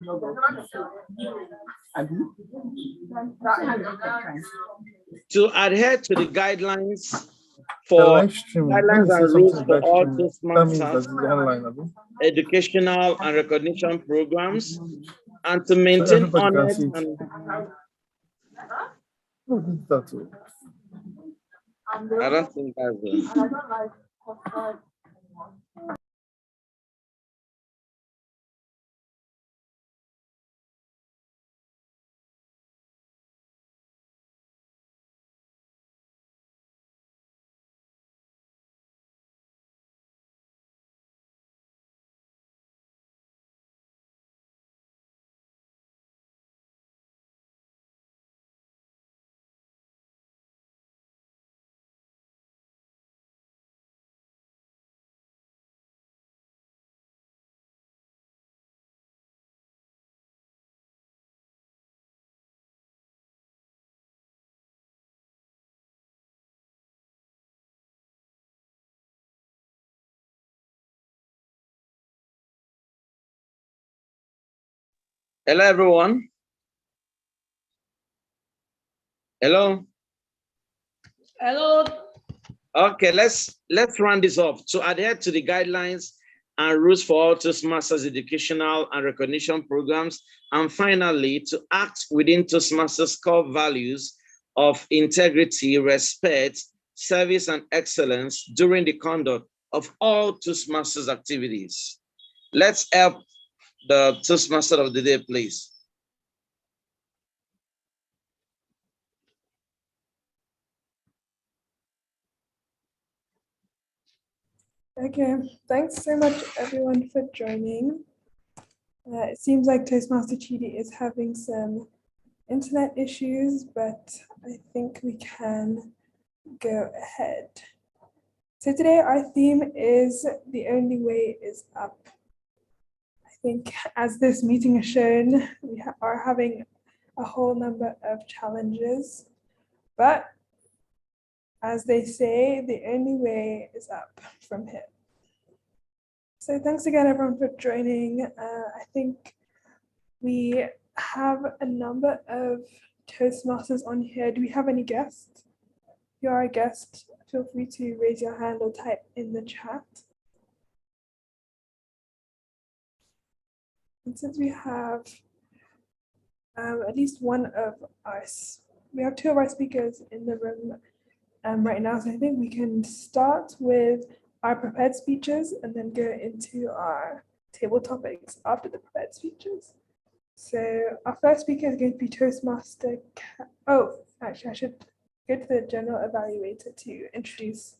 To adhere to the guidelines The for live stream, when guidelines you say and rules something for live all stream, that means that Toastmasters, it's online, abi? educational and recognition programs, and to So maintain everybody can honest see it. and Who did that too? I don't think that's Hello, everyone. Hello. Hello. Okay, let's run this off. To adhere to the guidelines and rules for all Toastmasters educational and recognition programs, and finally, to act within Toastmasters core values of integrity, respect, service, and excellence during the conduct of all Toastmasters activities. Let's help the Toastmaster of the day, please. Okay, thanks so much everyone for joining. It seems like Toastmaster Chidi is having some internet issues, but I think we can go ahead. So today our theme is The Only Way is Up. I think as this meeting has shown, we are having a whole number of challenges, but as they say, the only way is up from here. So thanks again, everyone, for joining. I think we have a number of Toastmasters on here. Do we have any guests? If you are a guest, feel free to raise your hand or type in the chat. And since we have at least one of us, we have two of our speakers in the room right now, so I think we can start with our prepared speeches and then go into our table topics after the prepared speeches. So our first speaker is going to be Toastmaster. Actually, I should go to the general evaluator to introduce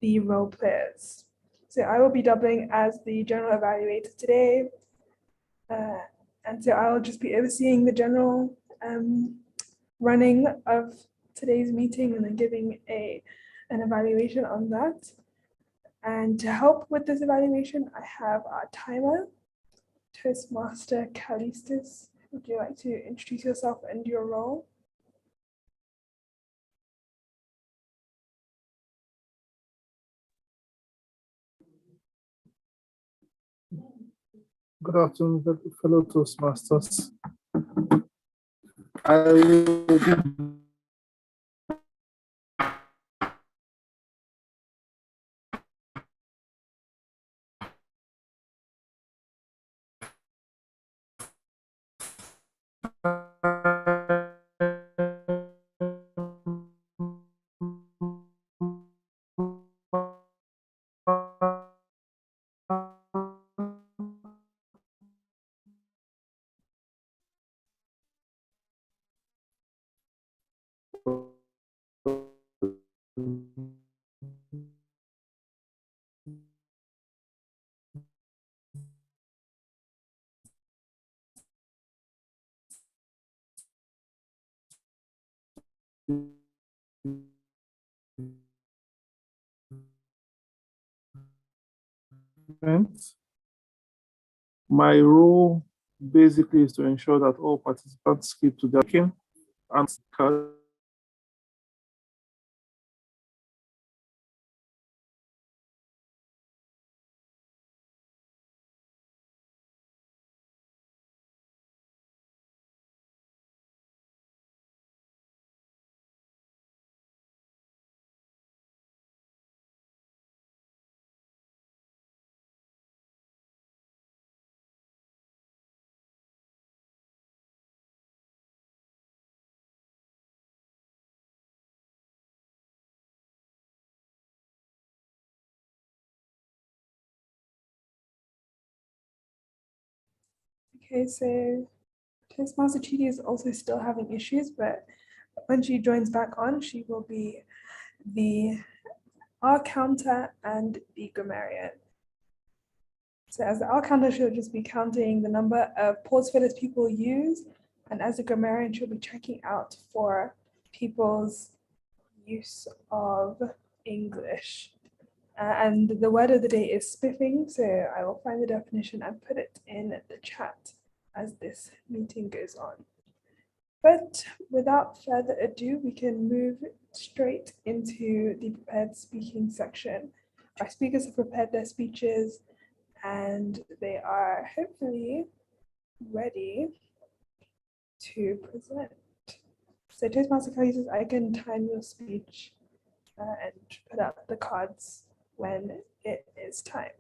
the role players. So I will be doubling as the general evaluator today. And so I will just be overseeing the general running of today's meeting and then giving an evaluation on that. And to help with this evaluation, I have our timer, Toastmaster Callistus. Would you like to introduce yourself and your role? Good afternoon, fellow Toastmasters. I will My role basically is to ensure that all participants keep to their game and Okay, so Toastmaster Chidi is also still having issues, but when she joins back on, she will be the R counter and the grammarian. So as the R counter, she'll just be counting the number of pause fillers people use, and as a grammarian, she'll be checking out for people's use of English. And the word of the day is spiffing, so I will find the definition and put it in the chat as this meeting goes on. But without further ado, we can move straight into the prepared speaking section. Our speakers have prepared their speeches and they are hopefully ready to present. So Toastmaster Khalees, I can time your speech and put out the cards when it is time.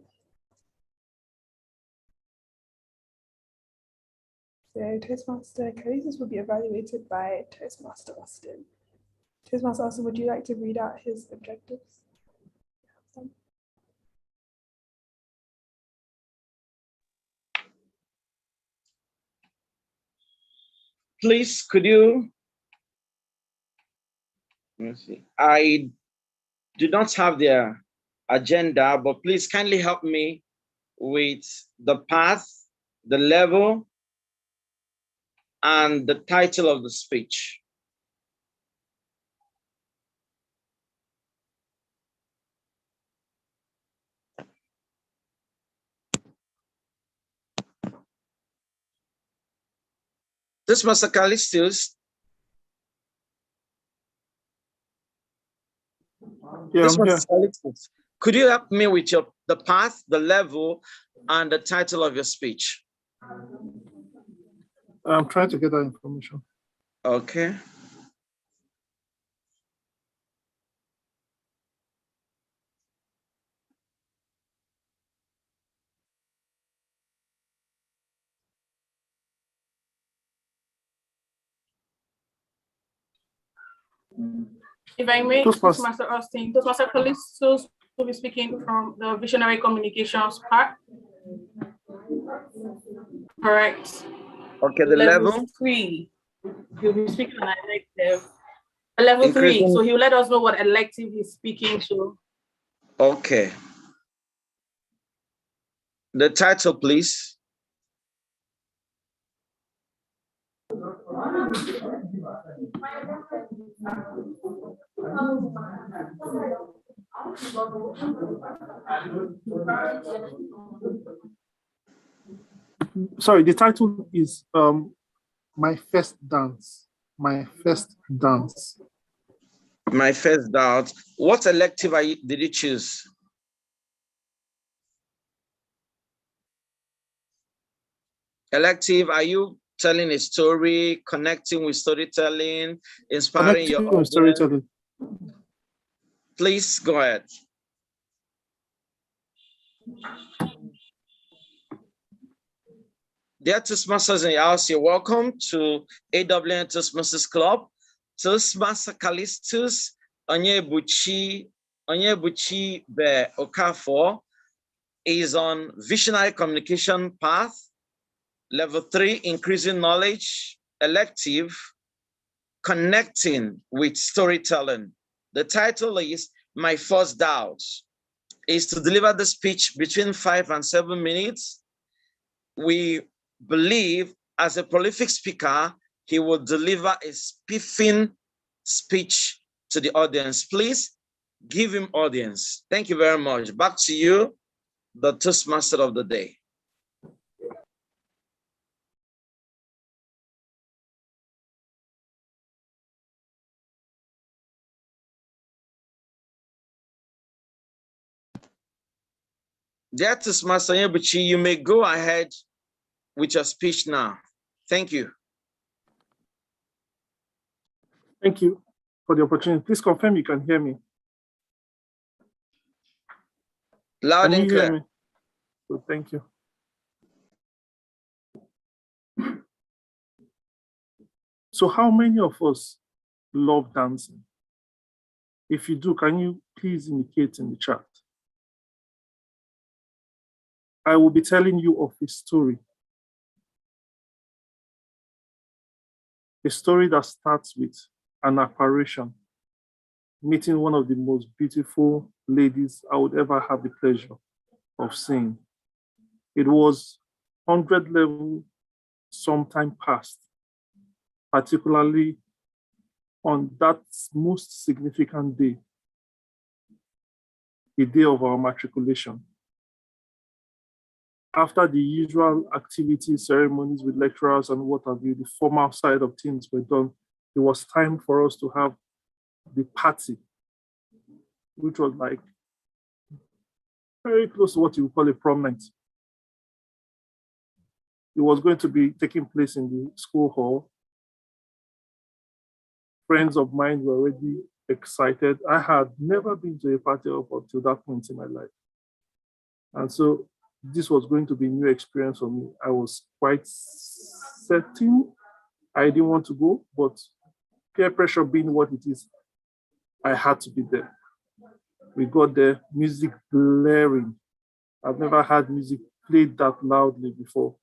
So Toastmaster Khalees will be evaluated by Toastmaster Austin. Toastmaster Austin, would you like to read out his objectives? Please, could you, let me see. I do not have their agenda, but please kindly help me with the path, the level, and the title of the speech. This Mr. Callistus. Yeah, This Mr. Callistus. Could you help me with the path, the level, and the title of your speech? I'm trying to get that information. Okay. If I may, Toastmaster. Toastmaster Austin, Toastmaster Callistus will be speaking from the visionary communications part. Correct. Okay, the level. 3. He'll be speaking on elective. Level Increasing. 3. So he'll let us know what elective he's speaking to. Okay. The title, please. Sorry, the title is My First Dance. My First Dance. My first doubt. What elective did you choose? Elective, are you telling a story, connecting with storytelling, inspiring your audience? Storytelling. Please go ahead. Dear Toastmasters in the house, you're welcome to AWN Toastmasters Club. Toastmaster Callistus Onyebuchi Be Okafor is on Visionary Communication Path, Level 3, Increasing Knowledge, Elective, Connecting with Storytelling. The title is My First Doubt. Is to deliver the speech between 5 and 7 minutes. We believe as a prolific speaker, he will deliver a spiffing speech to the audience. Please give him audience. Thank you very much. Back to you, the Toastmaster of the day. Dear Toastmaster Onyebuchi, you may go ahead with your speech now. Thank you. Thank you for the opportunity. Please confirm you can hear me. Loud and clear. So thank you. So how many of us love dancing? If you do, can you please indicate in the chat? I will be telling you of a story A story that starts with an apparition, meeting one of the most beautiful ladies I would ever have the pleasure of seeing. It was 100 level sometime past, particularly on that most significant day, the day of our matriculation. After the usual activities, ceremonies with lecturers and what have you, the formal side of things were done, it was time for us to have the party, which was like very close to what you would call a prom night. It was going to be taking place in the school hall. Friends of mine were already excited. I had never been to a party up until that point in my life. And so this was going to be a new experience for me. I was quite certain I didn't want to go, but peer pressure being what it is, I had to be there. We got there, music blaring. I've never had music played that loudly before.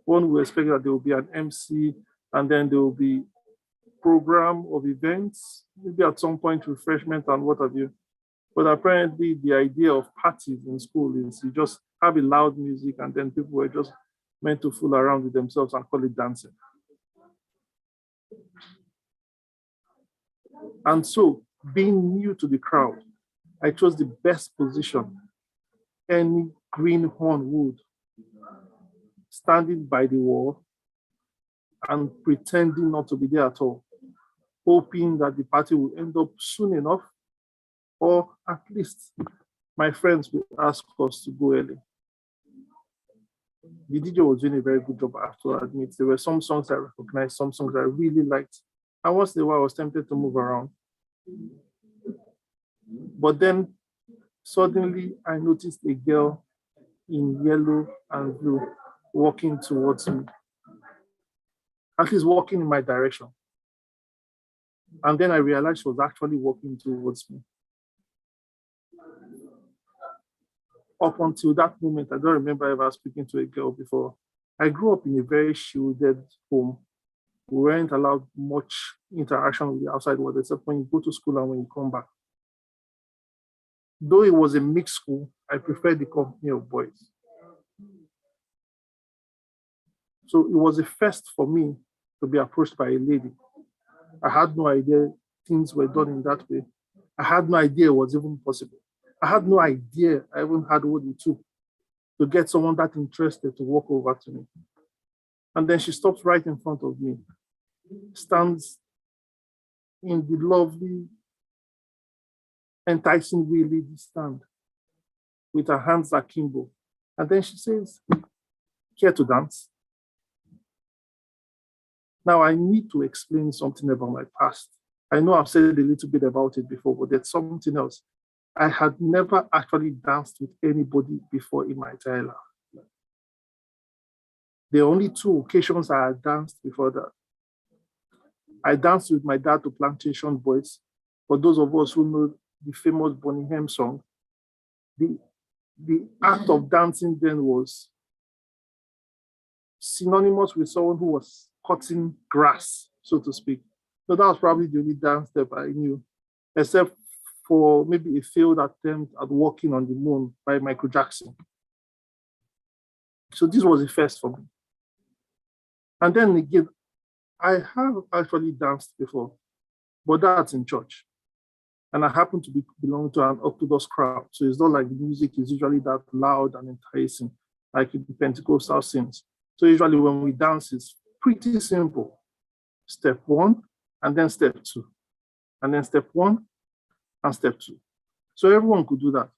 One would expect that there will be an MC and then there will be program of events, maybe at some point refreshment and what have you. But apparently the idea of parties in school is you just have a loud music and then people were just meant to fool around with themselves and call it dancing. And so being new to the crowd, I chose the best position any greenhorn would, standing by the wall and pretending not to be there at all, hoping that the party will end up soon enough, or at least my friends will ask us to go early. The DJ was doing a very good job, I have to admit. There were some songs I recognized, some songs I really liked. And once in a while, I was tempted to move around. But then suddenly I noticed a girl in yellow and blue walking towards me, at least walking in my direction. And then I realized she was actually walking towards me. Up until that moment, I don't remember ever speaking to a girl before. I grew up in a very shielded home. We weren't allowed much interaction with the outside world, except when you go to school and when you come back. Though it was a mixed school, I preferred the company of boys. So it was a first for me to be approached by a lady. I had no idea things were done in that way. I had no idea it was even possible. I had no idea I even had what it took to get someone that interested to walk over to me. And then she stops right in front of me, stands in the lovely, enticing way ladies stand with her hands akimbo. And then she says, "Care to dance?" Now I need to explain something about my past. I know I've said a little bit about it before, but there's something else. I had never actually danced with anybody before in my entire life. There are only 2 occasions I had danced before that. I danced with my dad to Plantation Boys. For those of us who know the famous Bonnie M song, the act of dancing then was synonymous with someone who was cutting grass, so to speak. So that was probably the only dance step I knew, except for maybe a failed attempt at walking on the moon by Michael Jackson. So this was a first for me. And then again, I have actually danced before, but that's in church. And I happen to belong to an Orthodox crowd. So it's not like the music is usually that loud and enticing, like in the Pentecostal scenes. So usually when we dance, it's pretty simple. Step 1, and then step 2. And then step 1, and step 2. So everyone could do that.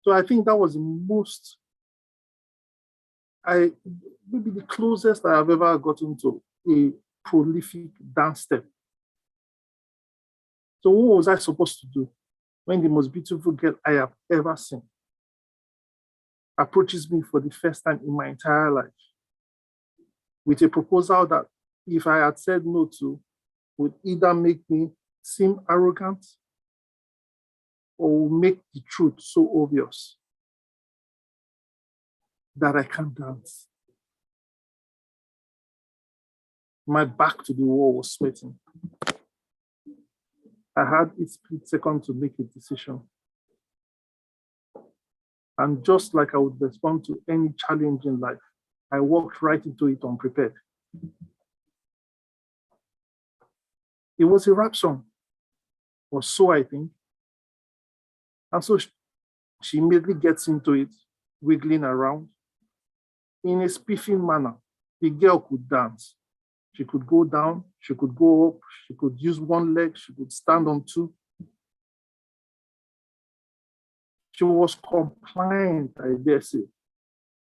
So I think that was the most, maybe the closest I have ever gotten to a prolific dance step. So what was I supposed to do when the most beautiful girl I have ever seen approaches me for the first time in my entire life with a proposal that if I had said no to would either make me seem arrogant or make the truth so obvious that I can't dance? My back to the wall was sweating. I had a split second to make a decision. And just like I would respond to any challenge in life, I walked right into it unprepared. It was a rap song, or so I think. And so she immediately gets into it, wiggling around. In a spiffing manner, the girl could dance. She could go down, she could go up, she could use one leg, she could stand on two. She was compliant, I dare say,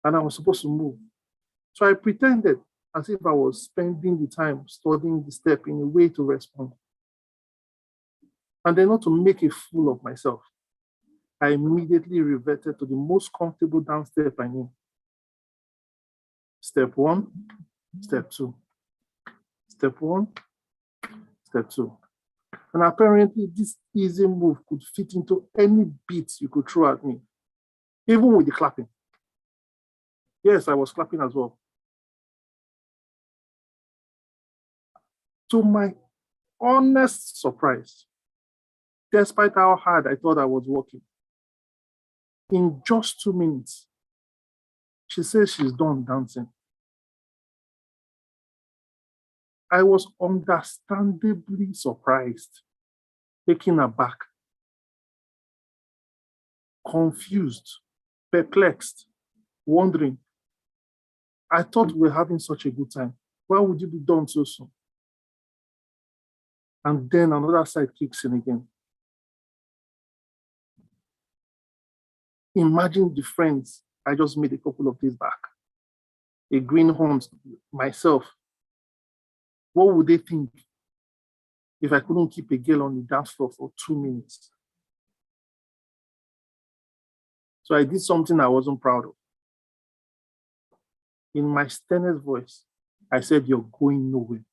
and I was supposed to move. So I pretended as if I was spending the time studying the step in a way to respond. And then not to make a fool of myself, I immediately reverted to the most comfortable dance step I knew. Step one, step two. Step one, step two. And apparently this easy move could fit into any beat you could throw at me, even with the clapping. Yes, I was clapping as well. To my honest surprise, despite how hard I thought I was working, in just 2 minutes, she says she's done dancing. I was understandably surprised, taken aback, confused, perplexed, wondering. I thought we were having such a good time. Why would you be done so soon? And then another side kicks in again. Imagine the friends I just made a couple of days back, a greenhorn, myself. What would they think if I couldn't keep a girl on the dance floor for 2 minutes? So I did something I wasn't proud of. In my sternest voice, I said, "You're going nowhere."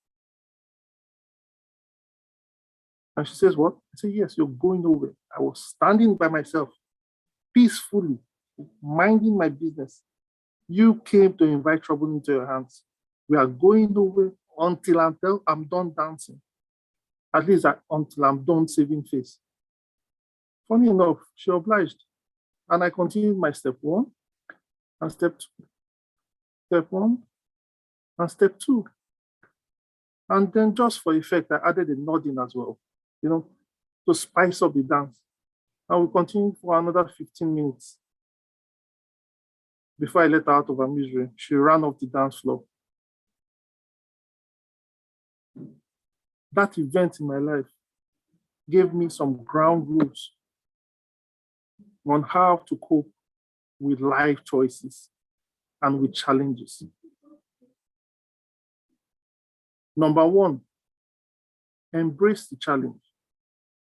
And she says, "What?" I said, "Yes, you're going nowhere." I was standing by myself, peacefully, minding my business. You came to invite trouble into your hands. We are going nowhere until I'm done dancing. At least until I'm done saving face. Funny enough, she obliged. And I continued my step one and step two. Step one and step two. And then just for effect, I added a nodding as well, to spice up the dance. And we continued for another 15 minutes. Before I let her out of her misery, she ran off the dance floor. That event in my life gave me some ground rules on how to cope with life choices and with challenges. Number one, embrace the challenge.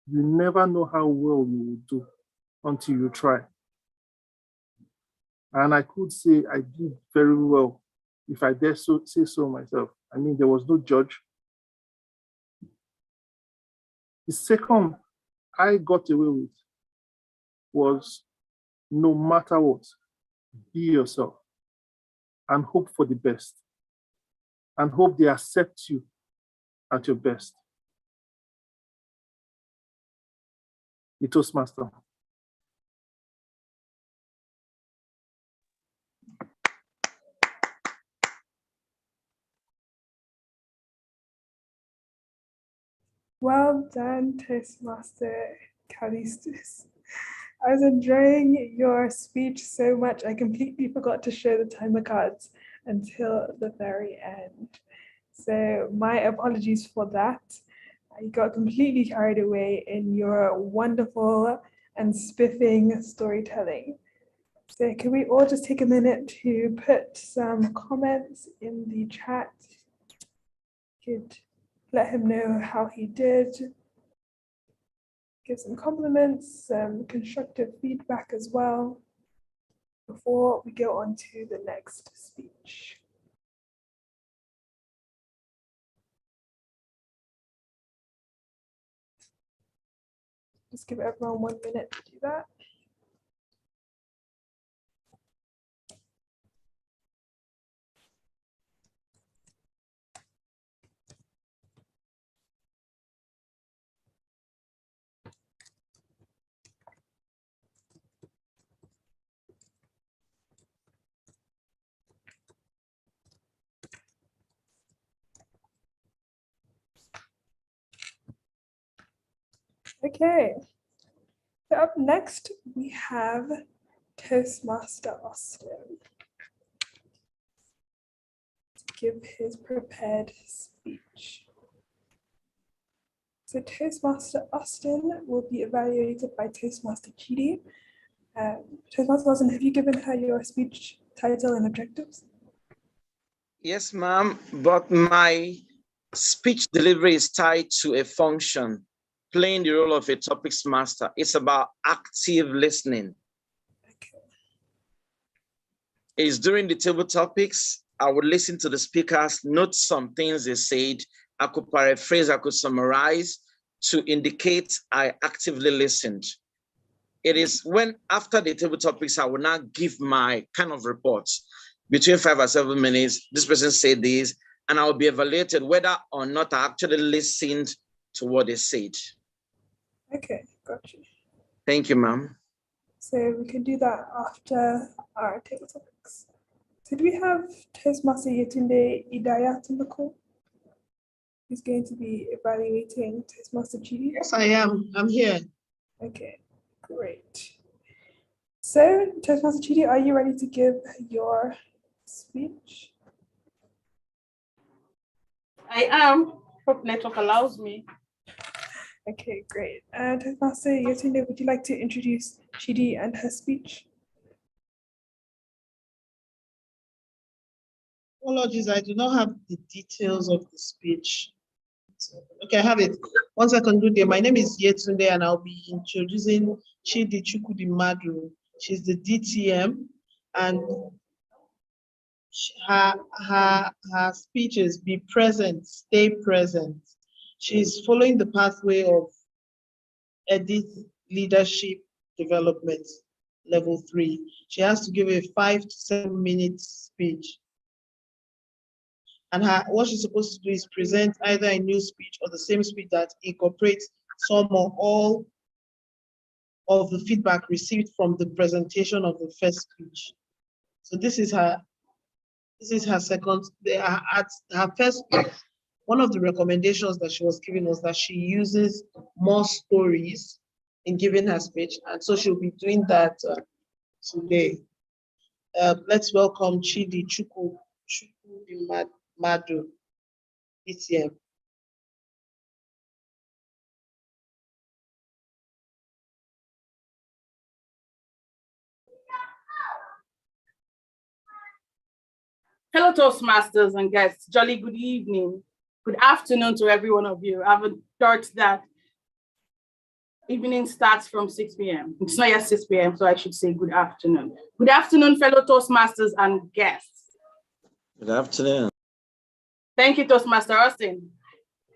You never know how well you will do until you try. And I could say I did very well, if I dare say so myself. I mean, there was no judge. The second I got away with was, no matter what, be yourself and hope for the best and hope they accept you at your best. The Toastmaster. Well done, Toastmaster Callistus. I was enjoying your speech so much, I completely forgot to show the timer cards until the very end. So my apologies for that. I got completely carried away in your wonderful and spiffing storytelling. So can we all just take a minute to put some comments in the chat? Could let him know how he did. Give some compliments, some constructive feedback as well, before we go on to the next speech. Just give everyone 1 minute to do that. Okay. So up next, we have Toastmaster Austin to give his prepared speech. So Toastmaster Austin will be evaluated by Toastmaster Chidi. Toastmaster Austin, have you given her your speech title and objectives? Yes, ma'am, but my speech delivery is tied to a function, playing the role of a topics master. It's about active listening. Okay. It's during the table topics, I would listen to the speakers, note some things they said. I could paraphrase, I could summarize to indicate I actively listened. It is when after the table topics, I will now give my kind of reports. Between 5 or 7 minutes, this person said this, and I'll be evaluated whether or not I actually listened to what they said. Okay, got you. Thank you, ma'am. So we can do that after our table topics. So do we have Toastmaster Yetunde Idayat in the call? He's going to be evaluating Toastmaster Chidi. Yes, I am. I'm here. Okay, great. So Toastmaster Chidi, are you ready to give your speech? I am. Hope network allows me. Okay, great. Toastmaster Yetunde, would you like to introduce Chidi and her speech? Apologies, I do not have the details of the speech. Okay, I have it. 1 second, good day. My name is Yetunde, and I'll be introducing Chidi Chukwudimadu. She's the DTM, and her speech is be present, stay present. She's following the pathway of Edit Leadership Development Level 3. She has to give a 5 to 7 minute speech. And what she's supposed to do is present either a new speech or the same speech that incorporates some or all of the feedback received from the presentation of the first speech. So this is her second, her first speech. One of the recommendations that she was giving was that she uses more stories in giving her speech. And so she'll be doing that today. Let's welcome Chidi Chukwudimadu, DTM. Hello, Toastmasters and guests. Jolly good evening. Good afternoon to every one of you. I have a thought that evening starts from 6 p.m. It's not yet 6 p.m., so I should say good afternoon. Good afternoon, fellow Toastmasters and guests. Good afternoon. Thank you, Toastmaster Austin.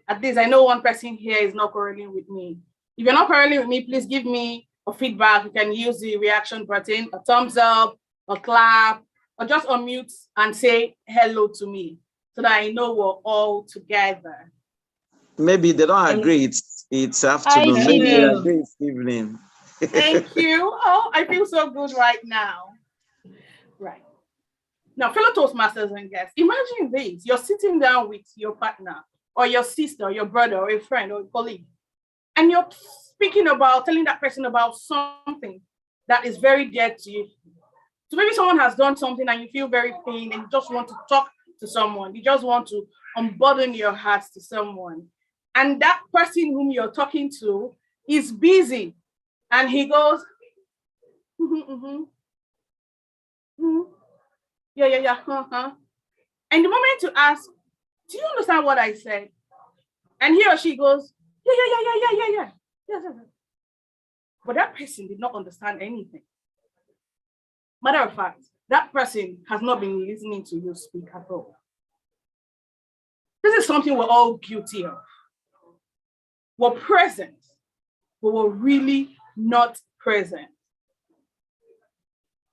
At least I know one person here is not quarreling with me. If you're not quarreling with me, please give me a feedback. You can use the reaction button, a thumbs up, a clap, or just unmute and say hello to me so that I know we're all together. Maybe they don't agree. It's afternoon. Maybe they agree it's evening. Thank you. Oh, I feel so good right now. Right. Now, fellow Toastmasters and guests, imagine this. You're sitting down with your partner or your sister, your brother, or a friend or a colleague, and you're telling that person about something that is very dear to you. So maybe someone has done something and you feel very pain and you just want to talk to someone. You just want to unburden your heart to someone. And that person whom you're talking to is busy. And he goes, yeah. And the moment to ask, do you understand what I said? And he or she goes, yeah. But that person did not understand anything. Matter of fact, that person has not been listening to you speak at all. This is something we're all guilty of. We're present, but we're really not present.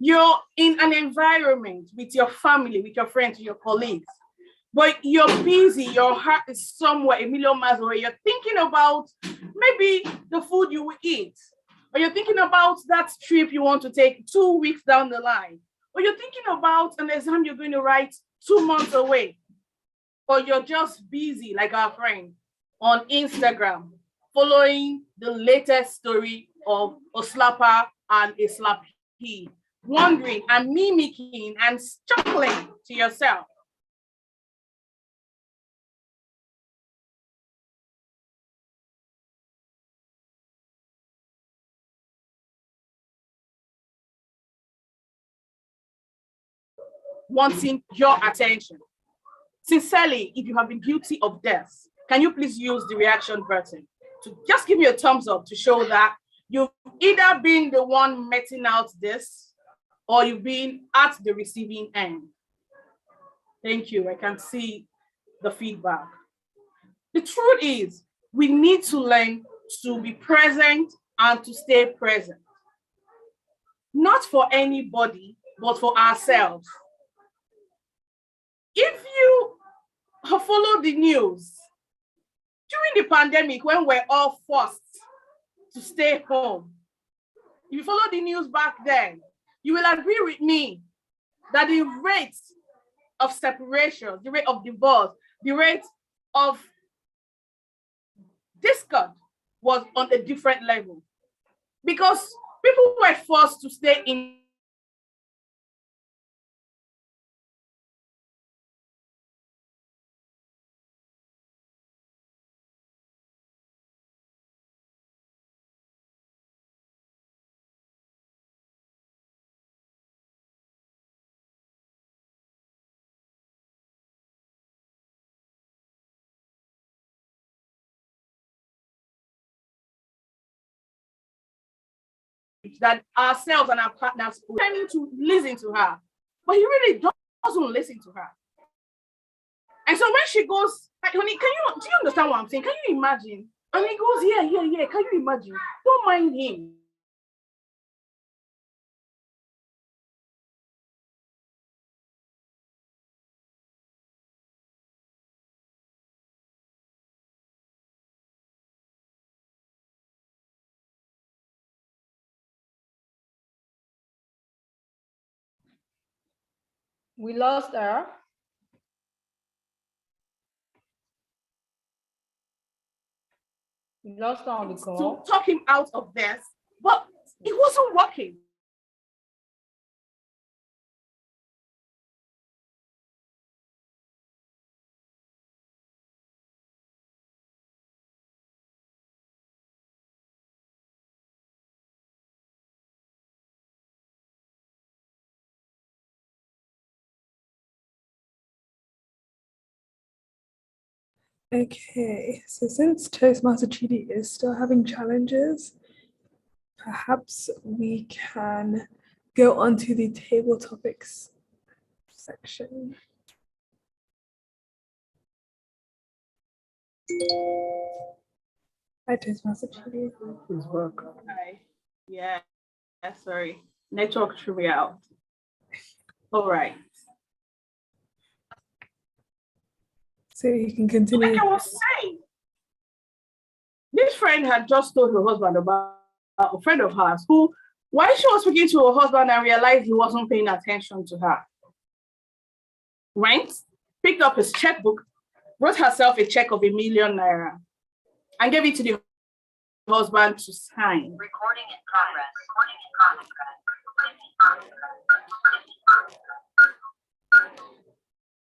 You're in an environment with your family, with your friends, with your colleagues, but you're busy, your heart is somewhere a million miles away. You're thinking about maybe the food you will eat, or you're thinking about that trip you want to take 2 weeks down the line, or you're thinking about an exam you're going to write 2 months away, or you're just busy like our friend on Instagram following the latest story of a slapper and a slappee, wondering and mimicking and chuckling to yourself. Wanting your attention. Sincerely, if you have been guilty of this, can you please use the reaction button to just give me a thumbs up to show that you've either been the one meting out this or you've been at the receiving end. Thank you. I can see the feedback. The truth is, we need to learn to be present and to stay present. Not for anybody, but for ourselves. If you have followed the news during the pandemic, when we're all forced to stay home, if you follow the news back then, you will agree with me that the rate of separation, the rate of divorce, the rate of discord was on a different level because people were forced to stay in that ourselves and our partners trying to listen to her, but he really doesn't listen to her. And so when she goes, like, honey, do you understand what I'm saying? Can you imagine? And he goes, yeah. Can you imagine? Don't mind him. We lost her. We lost her on the call. To talk him out of this, but it wasn't working. Okay, so since Toastmaster Chidi is still having challenges, perhaps we can go on to the table topics section. Hi, Toastmaster Chidi. He's back. Hi. Yeah, sorry. Network threw me out. All right. So you can continue. Like I was saying, this friend had just told her husband about a friend of hers who, while she was speaking to her husband and realized he wasn't paying attention to her, went, picked up his checkbook, wrote herself a check of ₦1,000,000 and gave it to the husband to sign. Recording in progress.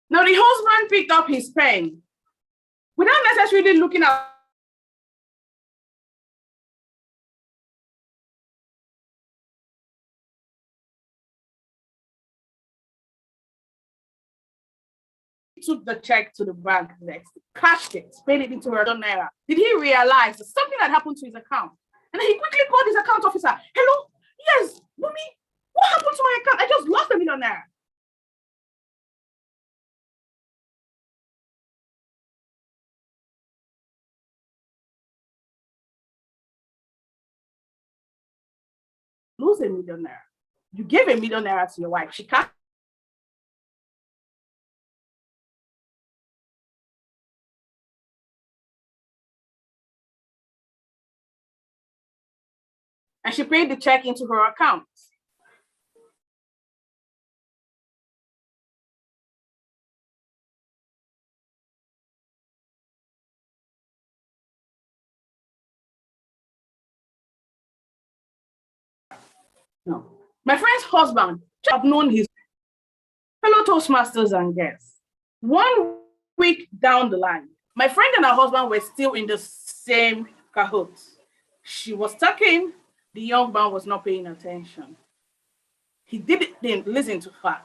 Now the husband picked up his pen without necessarily looking at took the check to the bank next, cashed it, paid it into her naira. Did he realize that something had happened to his account? And then he quickly called his account officer. Hello, yes, Bumi, what happened to my account? I just lost ₦1,000,000. Lose ₦1,000,000. You gave ₦1,000,000 to your wife. She can't. And she paid the check into her account. No. My friend's husband, I've known his fellow Toastmasters and guests. 1 week down the line, my friend and her husband were still in the same cahoots. She was talking, the young man was not paying attention. He didn't listen to her.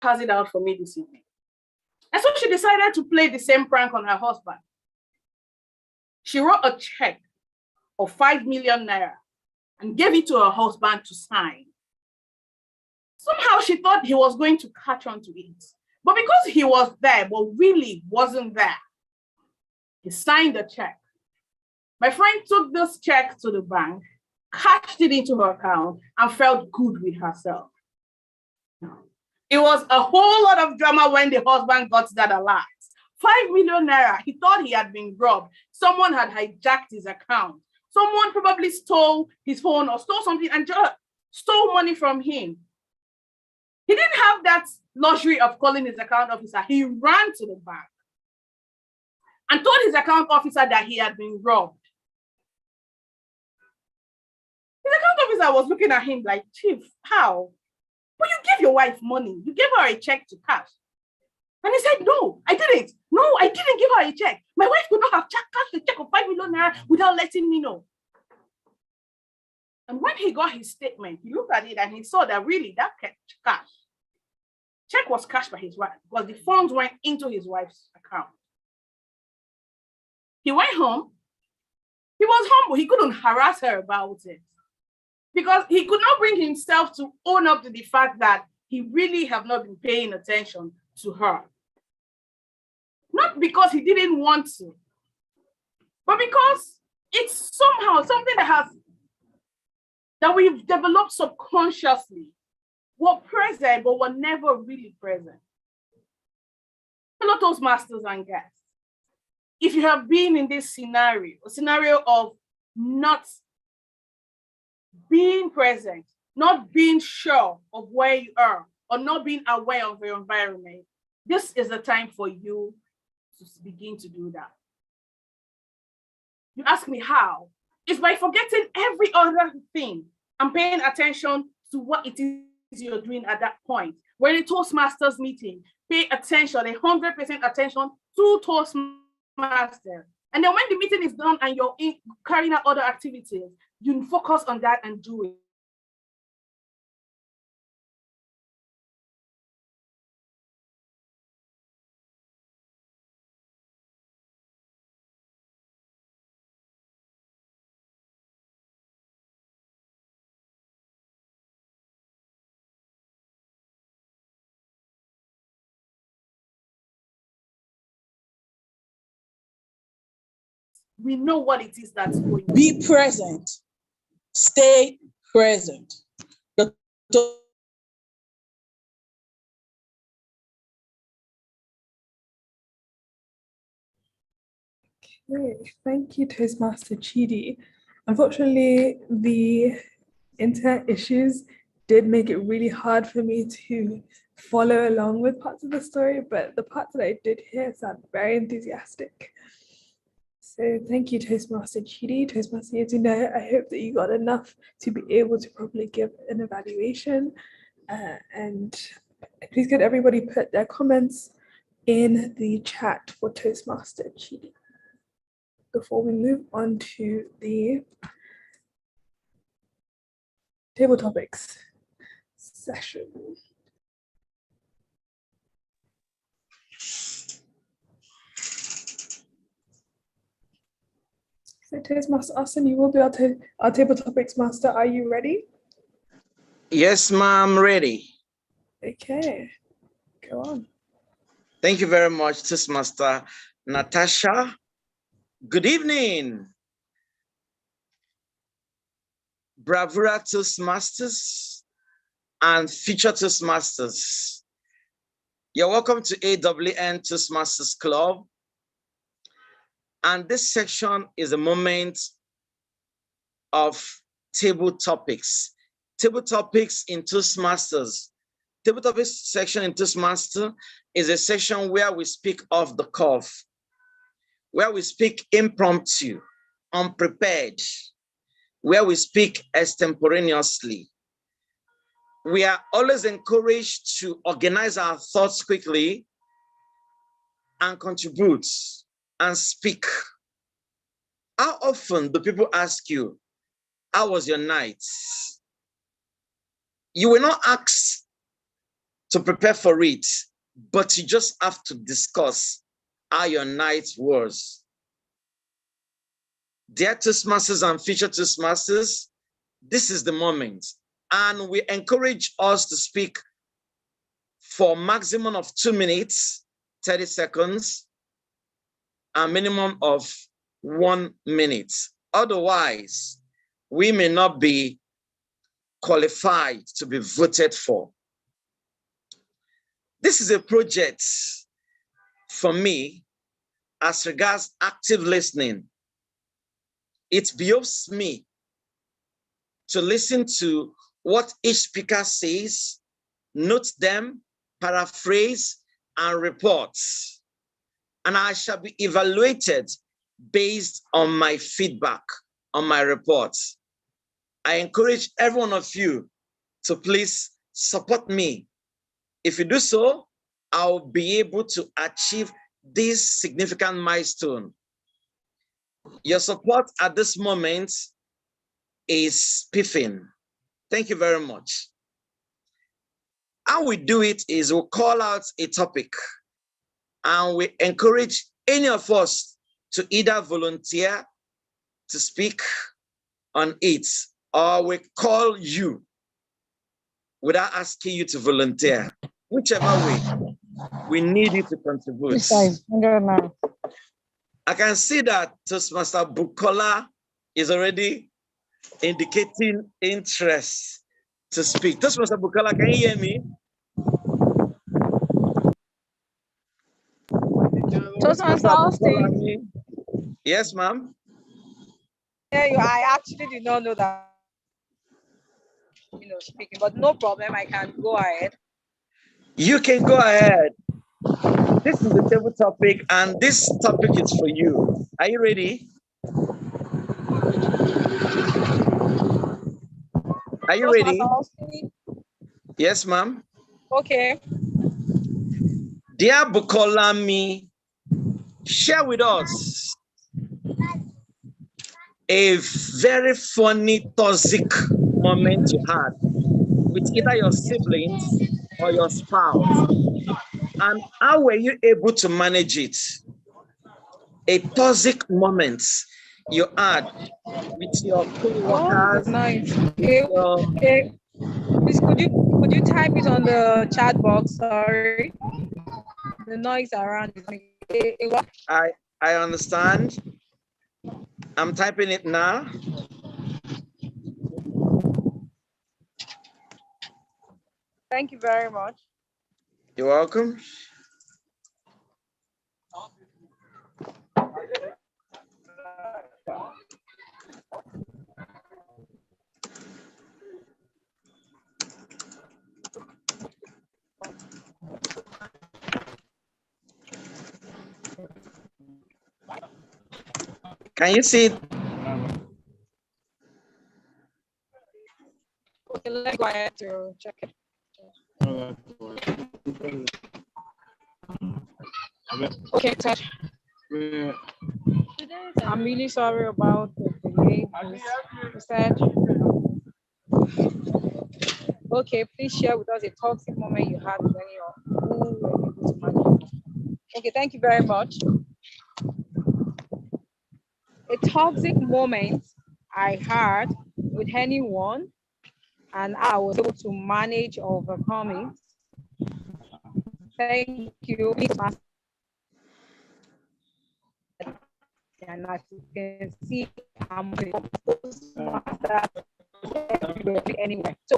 Has it out for me this evening. And so she decided to play the same prank on her husband. She wrote a check of 5 million naira and gave it to her husband to sign. Somehow she thought he was going to catch on to it. But because he was there, but really wasn't there, he signed the check. My friend took this check to the bank, cashed it into her account, and felt good with herself. It was a whole lot of drama when the husband got that alert. 5 million naira. He thought he had been robbed. Someone had hijacked his account. Someone probably stole his phone or stole something and just stole money from him. He didn't have that luxury of calling his account officer. He ran to the bank and told his account officer that he had been robbed. His account officer was looking at him like, Chief, how? But you gave your wife money. You gave her a check to cash. And he said, no, I didn't. No, I didn't give her a check. My wife could not have cashed a check of 5 million naira without letting me know. And when he got his statement, he looked at it and he saw that really that check was cashed by his wife because the funds went into his wife's account. He went home. He was humble. He couldn't harass her about it because he could not bring himself to own up to the fact that he really have not been paying attention to her. Not because he didn't want to, but because it's somehow something that we've developed subconsciously. We're present, but we're never really present. Fellow Toastmasters and guests, if you have been in this scenario, a scenario of not being present, not being sure of where you are, or not being aware of your environment, this is the time for you to begin to do that. You ask me how? It's by forgetting every other thing and paying attention to what it is you're doing at that point. When a Toastmasters meeting, pay attention, 100% attention to Toastmasters. And then when the meeting is done and you're carrying out other activities, you focus on that and do it. We know what it is that's going on. Be present. Stay present. Okay, thank you, Toastmaster Chidi. Unfortunately, the internet issues did make it really hard for me to follow along with parts of the story, but the parts that I did hear sound very enthusiastic. So thank you, Toastmaster Chidi. Toastmaster Yetunda, I hope that you got enough to be able to properly give an evaluation. And please could everybody put their comments in the chat for Toastmaster Chidi before we move on to the table topics session. So Toastmaster Austin, you will be our table topics master. Are you ready? Yes, ma'am, ready. Okay, go on. Thank you very much, Toastmaster Natasha. Good evening. Bravura Toastmasters and future Toastmasters. You're welcome to AWN Toastmasters Club. And this section is a moment of table topics. Table topics in Toastmasters table topic section in Toastmaster is a section where we speak off the cuff, where we speak impromptu, unprepared, where we speak extemporaneously. We are always encouraged to organize our thoughts quickly and contribute and speak. How often do people ask you, how was your night? You will not ask to prepare for it, but you just have to discuss how your night was. Dear Toastmasters and future Toastmasters, this is the moment. And we encourage us to speak for maximum of 2 minutes, 30 seconds, a minimum of 1 minute. Otherwise, we may not be qualified to be voted for. This is a project for me as regards active listening. It behoves me to listen to what each speaker says, note them, paraphrase, and report. And I shall be evaluated based on my feedback, on my reports. I encourage every one of you to please support me. If you do so, I'll be able to achieve this significant milestone. Your support at this moment is spiffing. Thank you very much. How we do it is we'll call out a topic and we encourage any of us to either volunteer to speak on it, or we call you without asking you to volunteer. Whichever way, we need you to contribute. I can see that Toastmaster Bukola is already indicating interest to speak. Toastmaster Bukola, can you hear me? Toastmaster Austin. Yes, ma'am. Yeah, I actually did not know that, speaking, but no problem. I can go ahead. You can go ahead. This is the table topic, and this topic is for you. Are you ready? Are you ready? Yes, ma'am. Okay. Dear Bukolami, share with us a very funny, toxic moment you had with either your siblings or your spouse. And how were you able to manage it? A toxic moment you had with your co-workers. Oh, nice. Okay. Please, could you type it on the chat box? Sorry, the noise around is. I understand. I'm typing it now. Thank you very much. You're welcome. Can you see it? Okay, let's go ahead to check it. Okay, Ted. I'm really sorry about the delay. You said, okay, please share with us a toxic moment you had with any of who were able to manage. Okay, thank you very much. A toxic moment I had with anyone, and I was able to manage or overcome it. Thank you. And as you can see, I'm anyway. So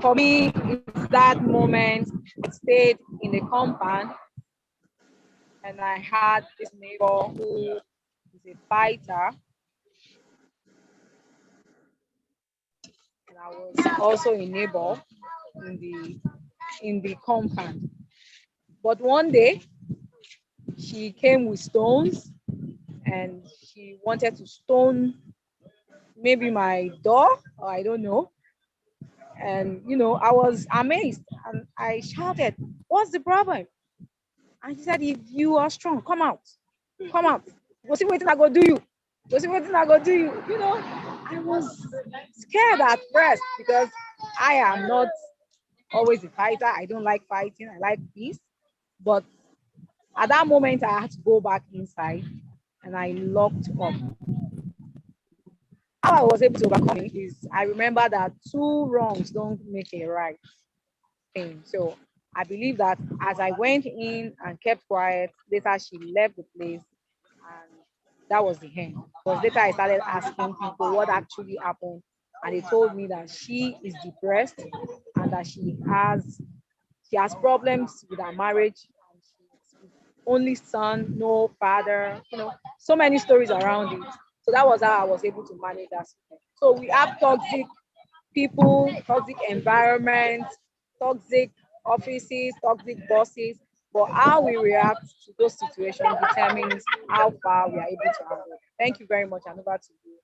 for me, it's that moment I stayed in the compound and I had this neighbor who is a fighter. And I was also a neighbor. in the compound. But one day she came with stones and she wanted to stone maybe my door, or I don't know. And I was amazed and I shouted, "What's the problem?" And she said, "If you are strong, come out. Come out. Go see what I go do you. Go see what I go do you." I was scared at first because I am not always a fighter. I don't like fighting. I like peace. But at that moment, I had to go back inside and I locked up. How I was able to overcome it is I remember that two wrongs don't make a right thing. So I believe that as I went in and kept quiet, later she left the place and that was the end. Because later I started asking people what actually happened, and they told me that she is depressed and that she has problems with her marriage and she's only son, no father, so many stories around it. So that was how I was able to manage that. So we have toxic people, toxic environment, toxic offices, toxic bosses, but how we react to those situations determines how far we are able to handle it. Thank you very much, and over to you.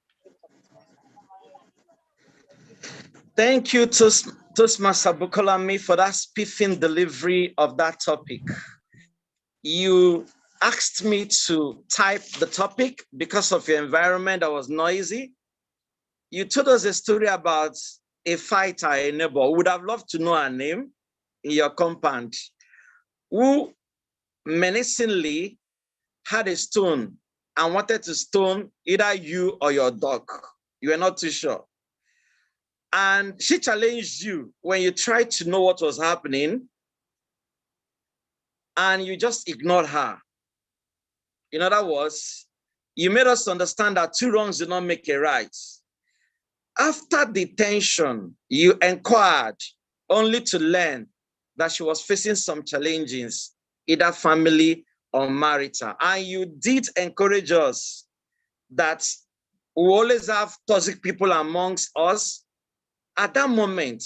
Thank you, Toastmaster Bukolami, for that spiffing delivery of that topic. You asked me to type the topic because of your environment that was noisy. You told us a story about a fighter, a neighbor. Would have loved to know her name in your compound, who menacingly had a stone and wanted to stone either you or your dog. You were not too sure. And she challenged you when you tried to know what was happening, and you just ignored her. In other words, you made us understand that two wrongs do not make a right. After detention, you inquired only to learn that she was facing some challenges, either family or marital. And you did encourage us that we always have toxic people amongst us. At that moment,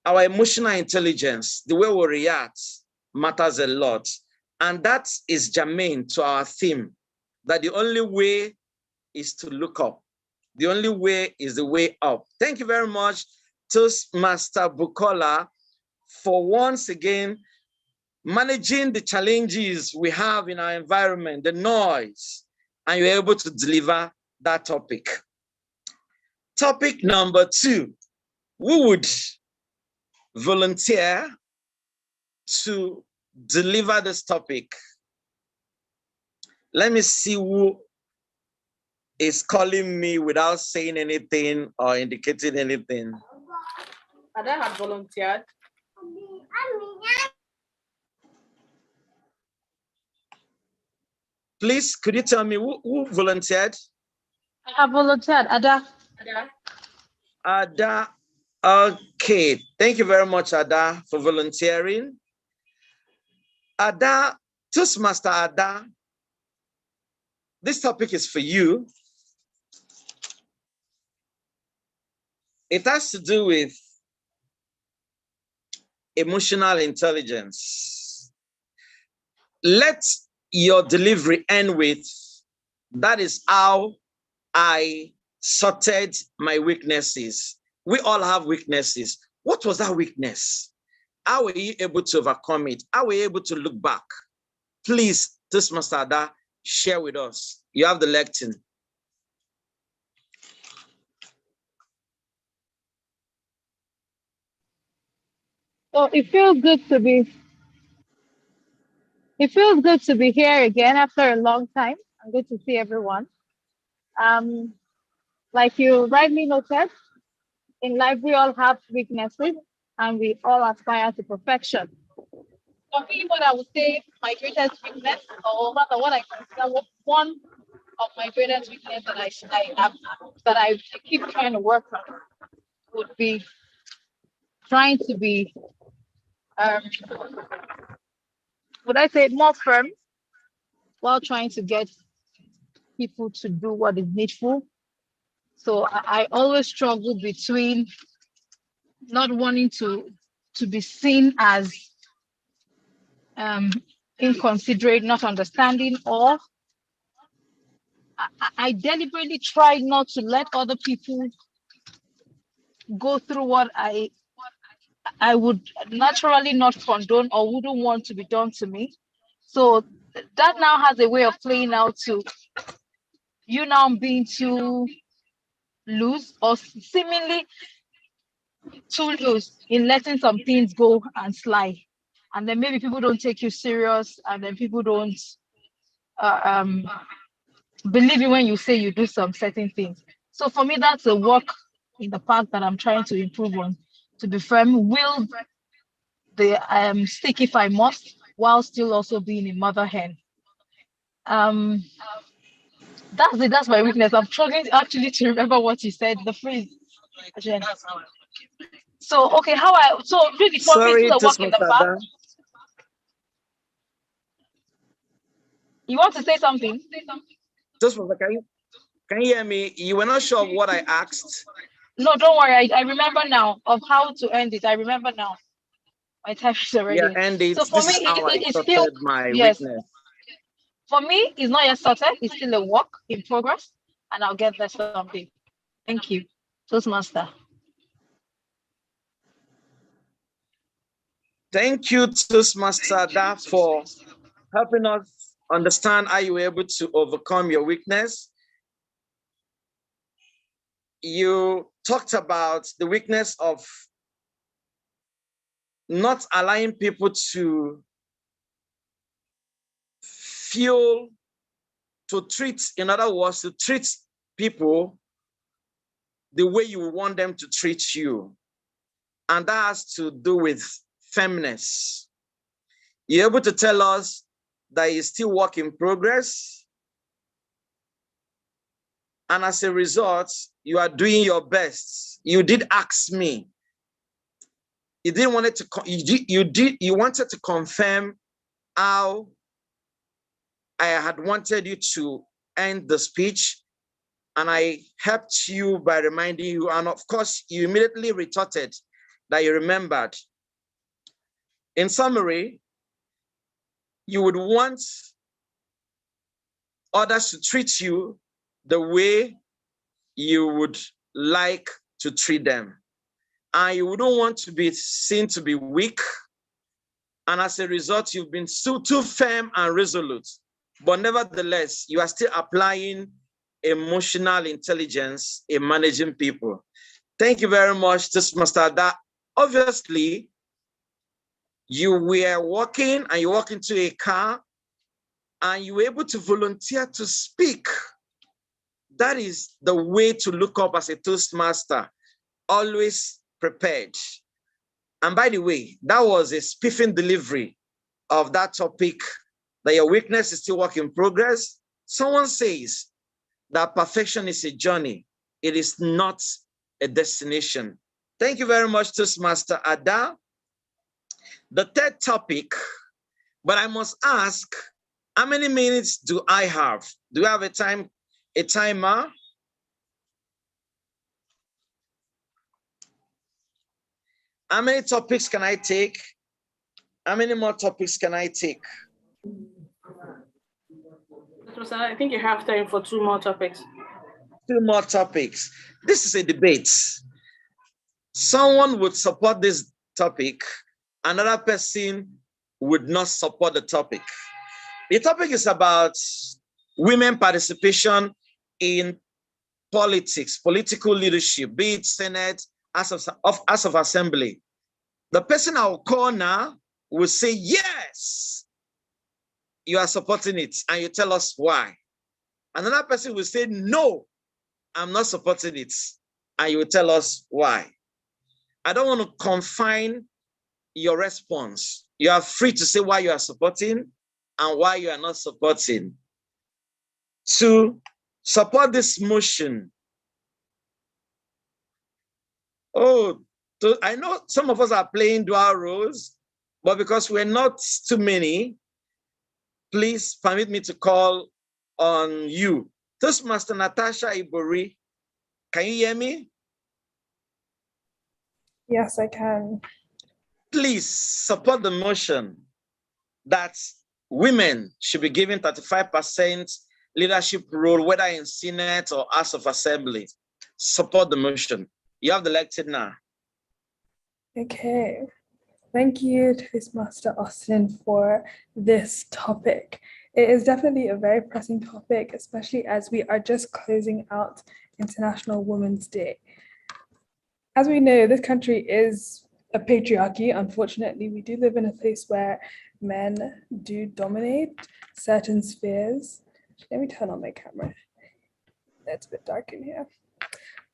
our emotional intelligence, the way we react, matters a lot. And that is germane to our theme, that the only way is to look up. The only way is the way up. Thank you very much, Toastmaster Bukola, for once again managing the challenges we have in our environment, the noise, and you're able to deliver that topic. Topic number 2, who would volunteer to deliver this topic? Let me see who is calling me without saying anything or indicating anything. Ada had volunteered. Please, could you tell me who volunteered? I have volunteered, Ada. Ada. Okay, thank you very much, Ada, for volunteering. Ada, Toastmaster Ada, this topic is for you. It has to do with emotional intelligence. Let your delivery end with, that is how I sorted my weaknesses. We all have weaknesses. What was that weakness? How were you able to overcome it? How were you able to look back? Please, Toastmaster Ada, share with us. You have the lectern. So it feels good to be here again after a long time. I'm good to see everyone. Like you rightly noted, in life we all have weaknesses and we all aspire to perfection. For me, what I would say my greatest weakness, or rather what I consider one of my greatest weaknesses that I keep trying to work on, would be trying to be would I say more firm while trying to get people to do what is needful. So I always struggle between not wanting to be seen as inconsiderate, not understanding, or I deliberately try not to let other people go through what I would naturally not condone or wouldn't want to be done to me. So that now has a way of playing out to you now being too loose or seemingly too loose in letting some things go and slide. And then maybe people don't take you serious, and then people don't believe you when you say you do some certain things. So for me, that's a work in the park that I'm trying to improve on, to be firm, will the stick if I must, while still also being a mother hen. That's it. That's my weakness. I'm struggling actually to remember what you said. The phrase. Jen. So okay, so really for me, Sorry, still a work in the Toastmaster park. Ada. You want to say something? Toastmaster, can you hear me? You were not sure of what I asked. No, don't worry. I remember now of how to end it. I remember now. My time is already. Yeah, and So for this me, is how I it's still sorted my yes. weakness. For me, it's not yet sorted. It's still a work in progress, and I'll get there someday. Thank you, Toastmaster. Thank you, Toastmaster Ada, for helping us understand how you were able to overcome your weakness. You talked about the weakness of not allowing people to feel, to treat, in other words, to treat people the way you want them to treat you. And that has to do with firmness. You're able to tell us that you still work in progress. And as a result, you are doing your best. You did ask me. You didn't want it to, you wanted to confirm how I had wanted you to end the speech. And I helped you by reminding you. And of course, you immediately retorted that you remembered. In summary, you would want others to treat you the way you would like to treat them. And you wouldn't want to be seen to be weak. And as a result, you've been too firm and resolute. But nevertheless, you are still applying emotional intelligence in managing people. Thank you very much, Toastmaster Ada. Obviously, you were walking and you walk into a car and you were able to volunteer to speak. That is the way to look up as a Toastmaster, always prepared. And by the way, that was a spiffing delivery of that topic, that your weakness is still work in progress. Someone says that perfection is a journey. It is not a destination. Thank you very much, Toastmaster Ada. The third topic, but I must ask, how many minutes do I have? Do I have a timer? How many topics can I take? How many more topics can I take? I think you have time for 2 more topics. 2 more topics. This is a debate. Someone would support this topic, another person would not support the topic. The topic is about women participation in politics, political leadership, be it Senate, House of Assembly. The person I will call now will say, yes, you are supporting it, and you tell us why. Another person will say, no, I'm not supporting it, and you will tell us why. I don't want to confine your response. You are free to say why you are supporting and why you are not supporting. To support this motion, I know some of us are playing dual roles, but because we're not too many, please permit me to call on you. Toastmaster Natasha Ibori, can you hear me? Yes, I can. Please support the motion that women should be given 35% leadership role, whether in Senate or House of Assembly. Support the motion. You have the elected now. Okay. Thank you, Toastmaster Austin, for this topic. It is definitely a very pressing topic, especially as we are just closing out International Women's Day. As we know, this country is a patriarchy. Unfortunately, we do live in a place where men do dominate certain spheres. Let me turn on my camera. It's a bit dark in here.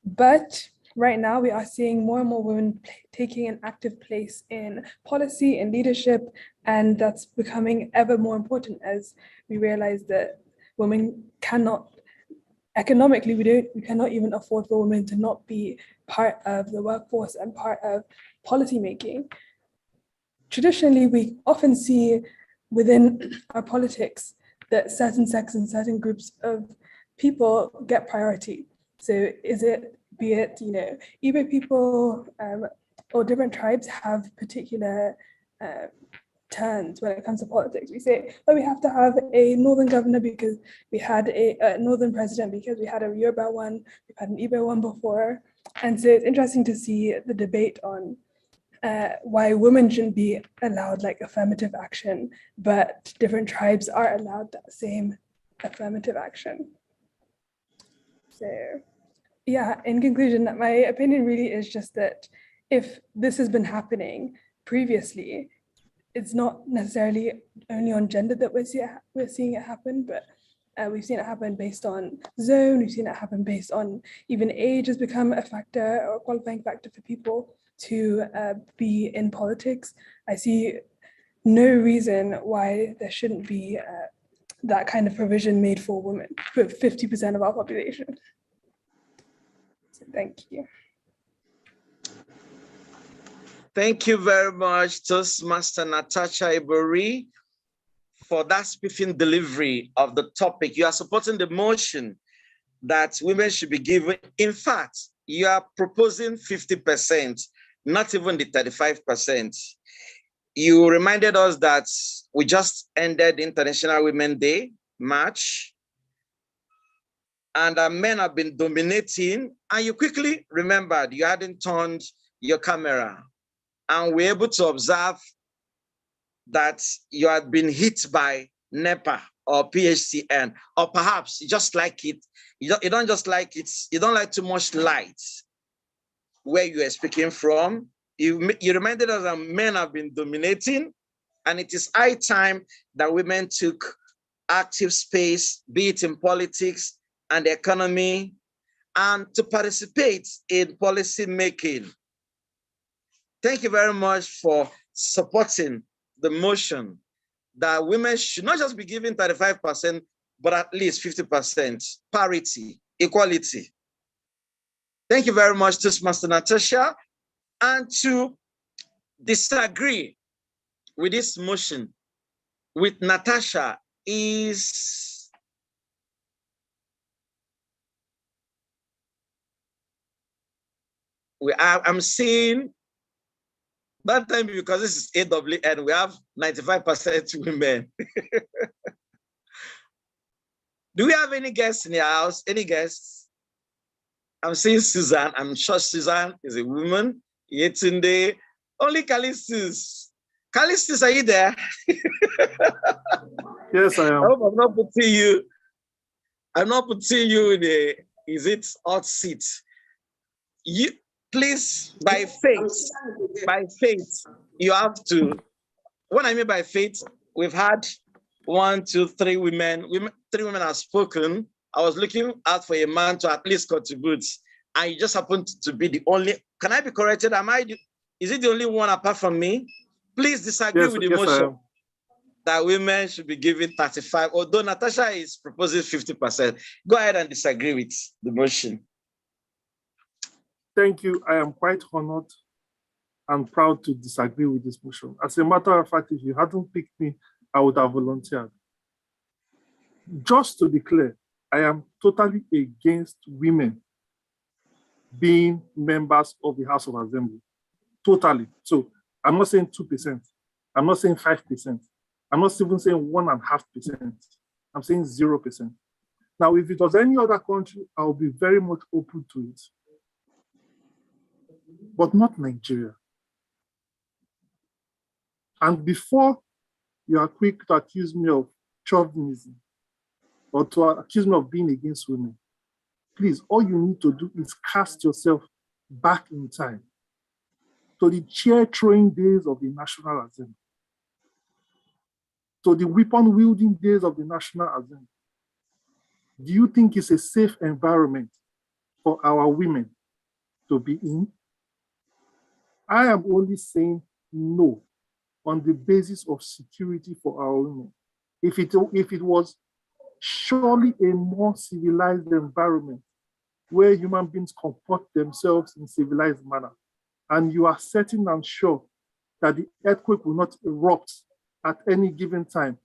But right now, we are seeing more and more women taking an active place in policy and leadership, and that's becoming ever more important as we realize that women cannot, economically, we cannot even afford for women to not be part of the workforce and part of policymaking. Traditionally, we often see within our politics that certain sects and certain groups of people get priority. So be it, Igbo people or different tribes have particular turns when it comes to politics. We say, oh, we have to have a northern governor because we had a northern president because we had a Yoruba one, we've had an Igbo one before. And so it's interesting to see the debate on why women shouldn't be allowed like affirmative action, but different tribes are allowed that same affirmative action. So yeah, in conclusion, my opinion really is just that if this has been happening previously, it's not necessarily only on gender that we're seeing it happen, but we've seen it happen based on zone, we've seen it happen based on even age has become a factor or a qualifying factor for people to be in politics. I see no reason why there shouldn't be that kind of provision made for women, for 50% of our population. So thank you. Thank you very much, Toastmaster Natasha Ibori, for that spiffing delivery of the topic. You are supporting the motion that women should be given. In fact, you are proposing 50%, not even the 35%. You reminded us that we just ended International Women's Day, March, and men have been dominating, and you quickly remembered you hadn't turned your camera, and we're able to observe that you had been hit by NEPA or PHCN, or perhaps you just like it. You don't just like it, you don't like too much light where you are speaking from. You reminded us that men have been dominating, and it is high time that women took active space, be it in politics and the economy, and to participate in policy making. Thank you very much for supporting the motion that women should not just be given 35%, but at least 50%, parity, equality. Thank you very much, Toastmaster Natasha. And to disagree with this motion with Natasha is I'm seeing that time, because this is AWN, we have 95% women. Do we have any guests in the house? Any guests? I'm seeing Suzanne. I'm sure Suzanne is a woman. Yetunde. Only Callistus. Callistus, are you there? Yes, I am. I hope I'm not putting you. I'm not putting you in a, is it hot seat? You please, by faith, you have to. What I mean by faith, we've had 1, 2, 3 women. Three women have spoken. I was looking out for a man to at least contribute, and you just happened to be the only. Can I be corrected? Is it the only one apart from me? Please disagree with the motion that women should be given 35, although Natasha is proposing 50%. Go ahead and disagree with the motion. Thank you. I am quite honored and proud to disagree with this motion. As a matter of fact, if you hadn't picked me, I would have volunteered. Just to be clear, I am totally against women being members of the House of Assembly. totally. So I'm not saying 2%. I'm not saying 5%. I'm not even saying 1.5%. I'm saying 0%. Now, if it was any other country, I'll be very much open to it. But not Nigeria. And before you are quick to accuse me of chauvinism or to accuse me of being against women, please, all you need to do is cast yourself back in time to the chair-throwing days of the National Assembly, to the weapon-wielding days of the National Assembly. Do you think it's a safe environment for our women to be in? I am only saying no on the basis of security for our women. If it was surely a more civilized environment where human beings comport themselves in civilized manner, and you are certain and sure that the earthquake will not erupt at any given time,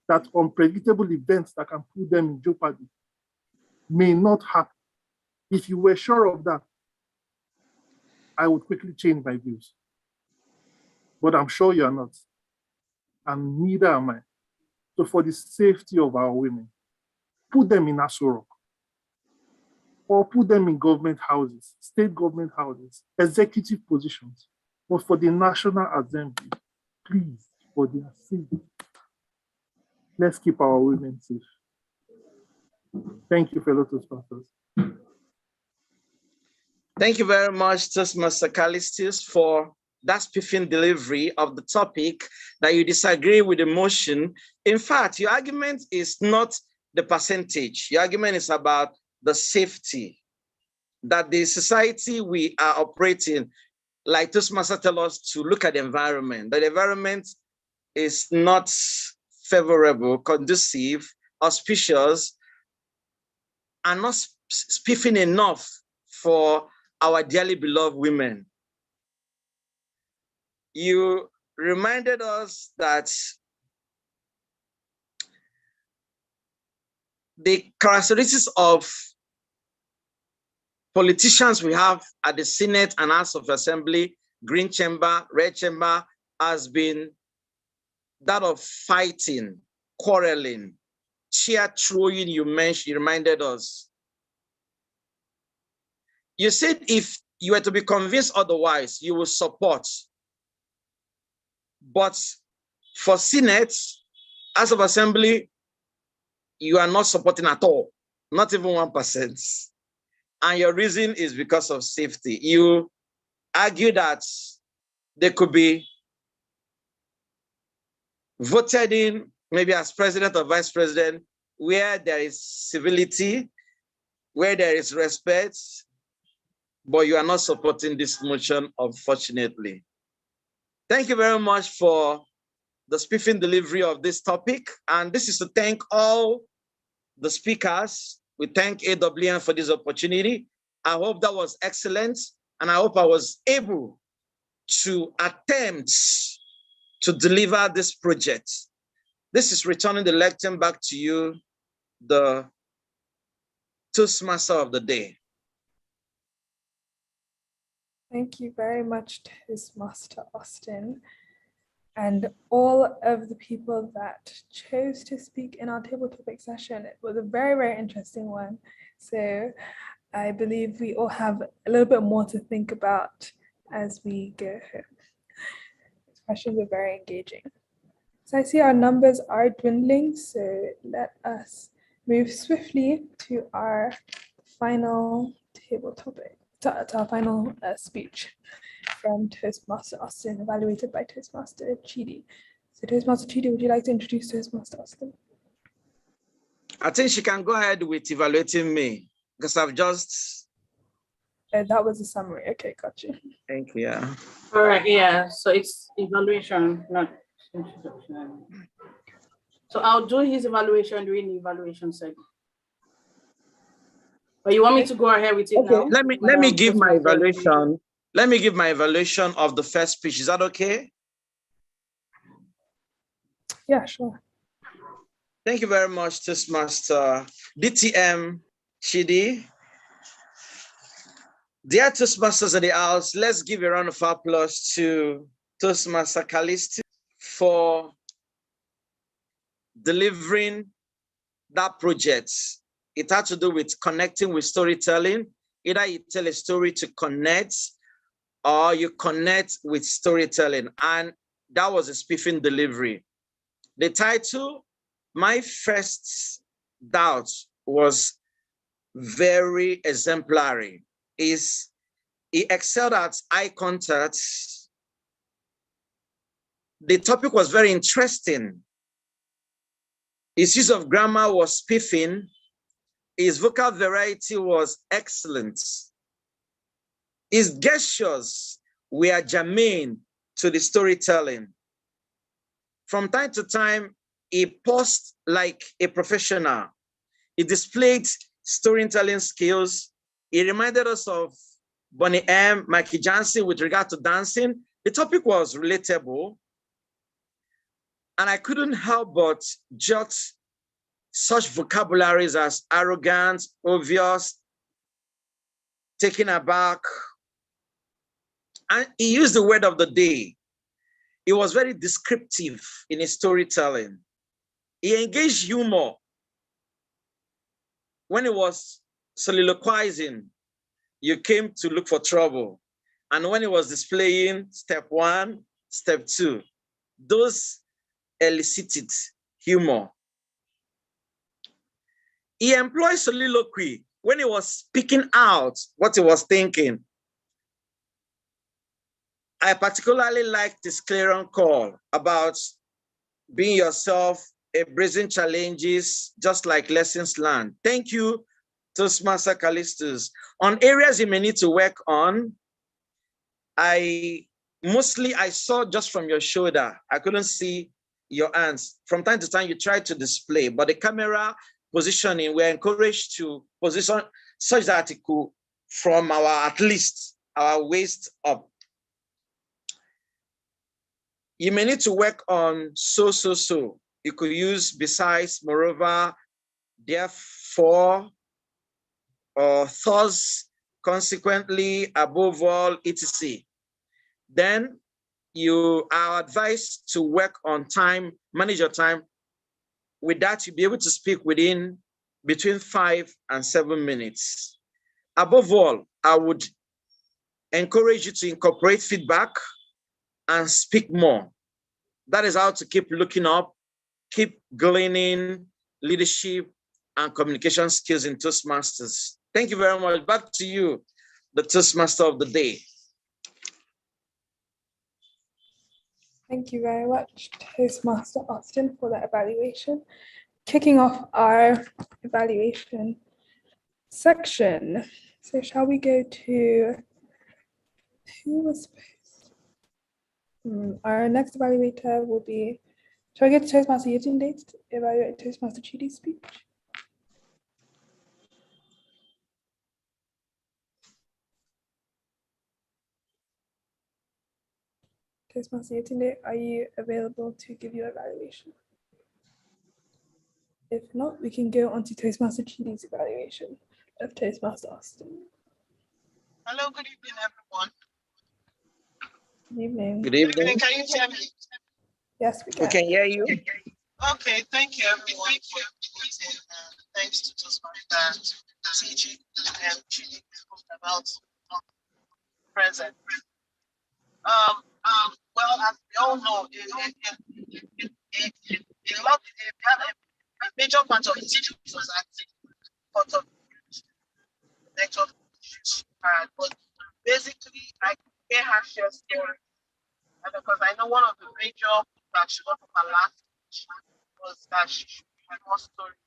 that unpredictable events that can put them in jeopardy may not happen. If you were sure of that, I would quickly change my views. But I'm sure you are not, and neither am I. So for the safety of our women, put them in Aso Rock, or put them in government houses, state government houses, executive positions. But for the National Assembly, please, for their sake, let's keep our women safe. Thank you, fellow Toastmasters. Thank you very much, Toastmaster Callistus, for that spiffing delivery of the topic that you disagree with the motion. In fact, your argument is not the percentage. Your argument is about the safety, that the society we are operating, like Toastmasters tell us to look at the environment, that the environment is not favorable, conducive, auspicious, and not spiffing enough for our dearly beloved women. You reminded us that the characteristics of politicians we have at the Senate and House of Assembly, Green Chamber, Red Chamber, has been that of fighting, quarreling, chair throwing. You reminded us. You said if you were to be convinced otherwise, you will support. But for Senate, House of Assembly, you are not supporting at all, not even 1%. And your reason is because of safety. You argue that they could be voted in, maybe as president or vice president, where there is civility, where there is respect, but you are not supporting this motion, unfortunately. Thank you very much for the spiffing delivery of this topic. And this is to thank all the speakers. We thank AWN for this opportunity. I hope that was excellent. And I hope I was able to attempt to deliver this project. This is returning the lecture back to you, the Toastmaster of the day. Thank you very much, Toastmaster Austin, and all of the people that chose to speak in our table topic session. It was a very, very interesting one. So I believe we all have a little bit more to think about as we go home. These questions are very engaging. So I see our numbers are dwindling, so let us move swiftly to our final table topic. To our final speech from Toastmaster Austin, evaluated by Toastmaster Chidi. So Toastmaster Chidi, would you like to introduce Toastmaster Austin? I think she can go ahead with evaluating me because I've just... that was a summary. Okay, got you. Thank you. Yeah. All right, yeah, so it's evaluation, not introduction. So I'll do his evaluation during the evaluation segment. But you want me to go ahead with it now? Let me give my evaluation. Let me give my evaluation of the first speech. Is that okay? Yeah, sure. Thank you very much, Toastmaster DTM Chidi. Dear Toastmasters of the house, let's give a round of applause to Toastmaster Callisto for delivering that project. It had to do with connecting with storytelling. Either you tell a story to connect or you connect with storytelling. And that was a spiffing delivery. The title, My First Doubt, was very exemplary. He excelled at eye contact. The topic was very interesting. His use of grammar was spiffing. His vocal variety was excellent. His gestures were germane to the storytelling. From time to time, he paused like a professional. He displayed storytelling skills. He reminded us of Bonnie M, Mikey Johnson with regard to dancing. The topic was relatable. And I couldn't help but jot such vocabularies as arrogant, obvious, taken aback. And he used the word of the day. He was very descriptive in his storytelling. He engaged humor when he was soliloquizing. You came to look for trouble. And when he was displaying step 1, step 2, those elicited humor. He employed soliloquy when he was speaking out what he was thinking. I particularly liked his clarion call about being yourself, embracing challenges, just like lessons learned. Thank you, Toastmaster Callistus. On areas you may need to work on, I saw just from your shoulder. I couldn't see your hands. From time to time, you try to display, but the camera positioning, we're encouraged to position such that it could, from at least our waist up. You may need to work on so. You could use besides, moreover, therefore, or thus, consequently, above all, etc. Then you are advised to work on time, manage your time. With that, you'll be able to speak within between 5 and 7 minutes. Above all, I would encourage you to incorporate feedback and speak more. That is how to keep looking up, keep gleaning leadership and communication skills in Toastmasters. Thank you very much. Back to you, the Toastmaster of the day. Thank you very much, Toastmaster Austin, for that evaluation. Kicking off our evaluation section. So shall we go to who was supposed? Our next evaluator will be, shall I get to Toastmaster Yetunde to evaluate Toastmaster Chidi's speech? Toastmaster Yetunde, are you available to give your evaluation? If not, we can go on to Toastmaster Chidi's evaluation of Toastmaster Austin. Hello, good evening, everyone. Good evening. Good evening. Can you hear me? Yes, we can. We can hear you. Okay, thank you, everyone, for meeting. Thanks to Toastmaster CG and Chidi about present. Well, as we all know, a major part of the teaching was actually part of the network issues. But basically, I can her share story. And because I know one of the major that she got from her last speech was that she should have more stories.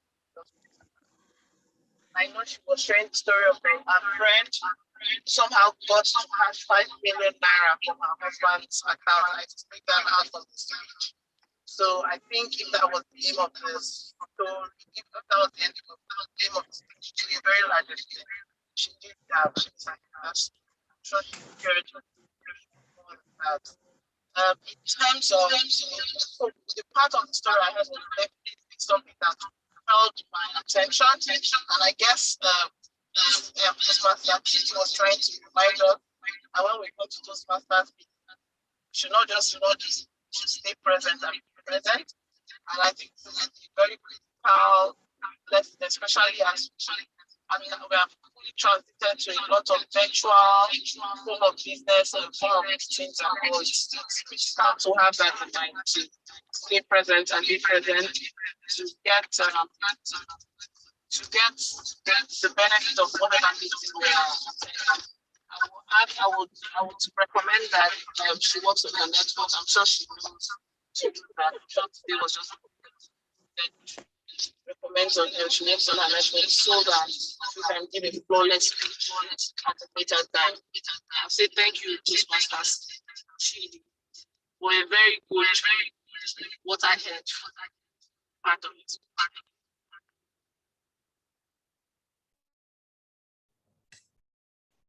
I know she was sharing the story of her friend somehow got to cash 5 million naira from her husband's account. I just take that out of the stage. So I think if that was the aim of this story, if that was the end of the aim of the speech, she did very large. She did that. She was like, I'm sure she cared more than that. In terms of so the part of the story I heard was definitely something that held my attention, and I guess Toastmaster Kitty was trying to remind us, and when we go to Toastmasters, we should not just should stay present and be present. And I think this is a very critical lesson, especially as we have fully transited to a lot of virtual form of business and form of exchange and all. It's critical to have that in mind, to stay present and be present, to get the benefit of whatever meeting we are. I would recommend that she works on her network. I'm sure she knows to do that. I'm sure today was just recommends on her. She works on her network so that she can give a flawless speech at a later time. I say thank you, Toastmasters, for a very good, what I heard part of it.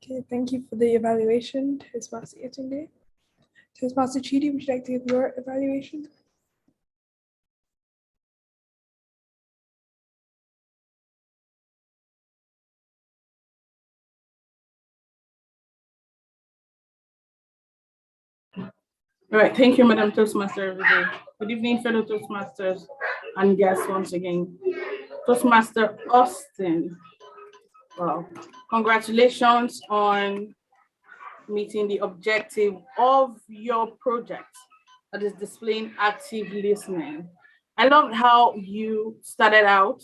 Okay, thank you for the evaluation, Toastmaster Yetunde. Toastmaster Chidi, would you like to give your evaluation? All right, thank you, Madam Toastmaster. Good evening, fellow Toastmasters and guests once again. Toastmaster Austin, well, congratulations on meeting the objective of your project, that is displaying active listening. I loved how you started out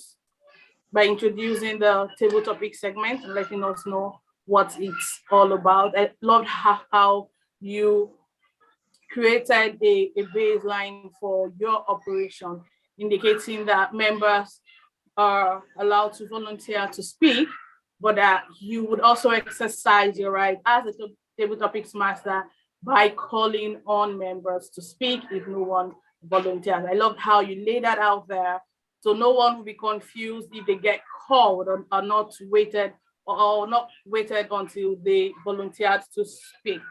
by introducing the table topic segment and letting us know what it's all about. I loved how you created a baseline for your operation, indicating that members are allowed to volunteer to speak, but that you would also exercise your right as a table topics master by calling on members to speak if no one volunteers. I loved how you laid that out there, so no one will be confused if they get called or are not waited until they volunteered to speak.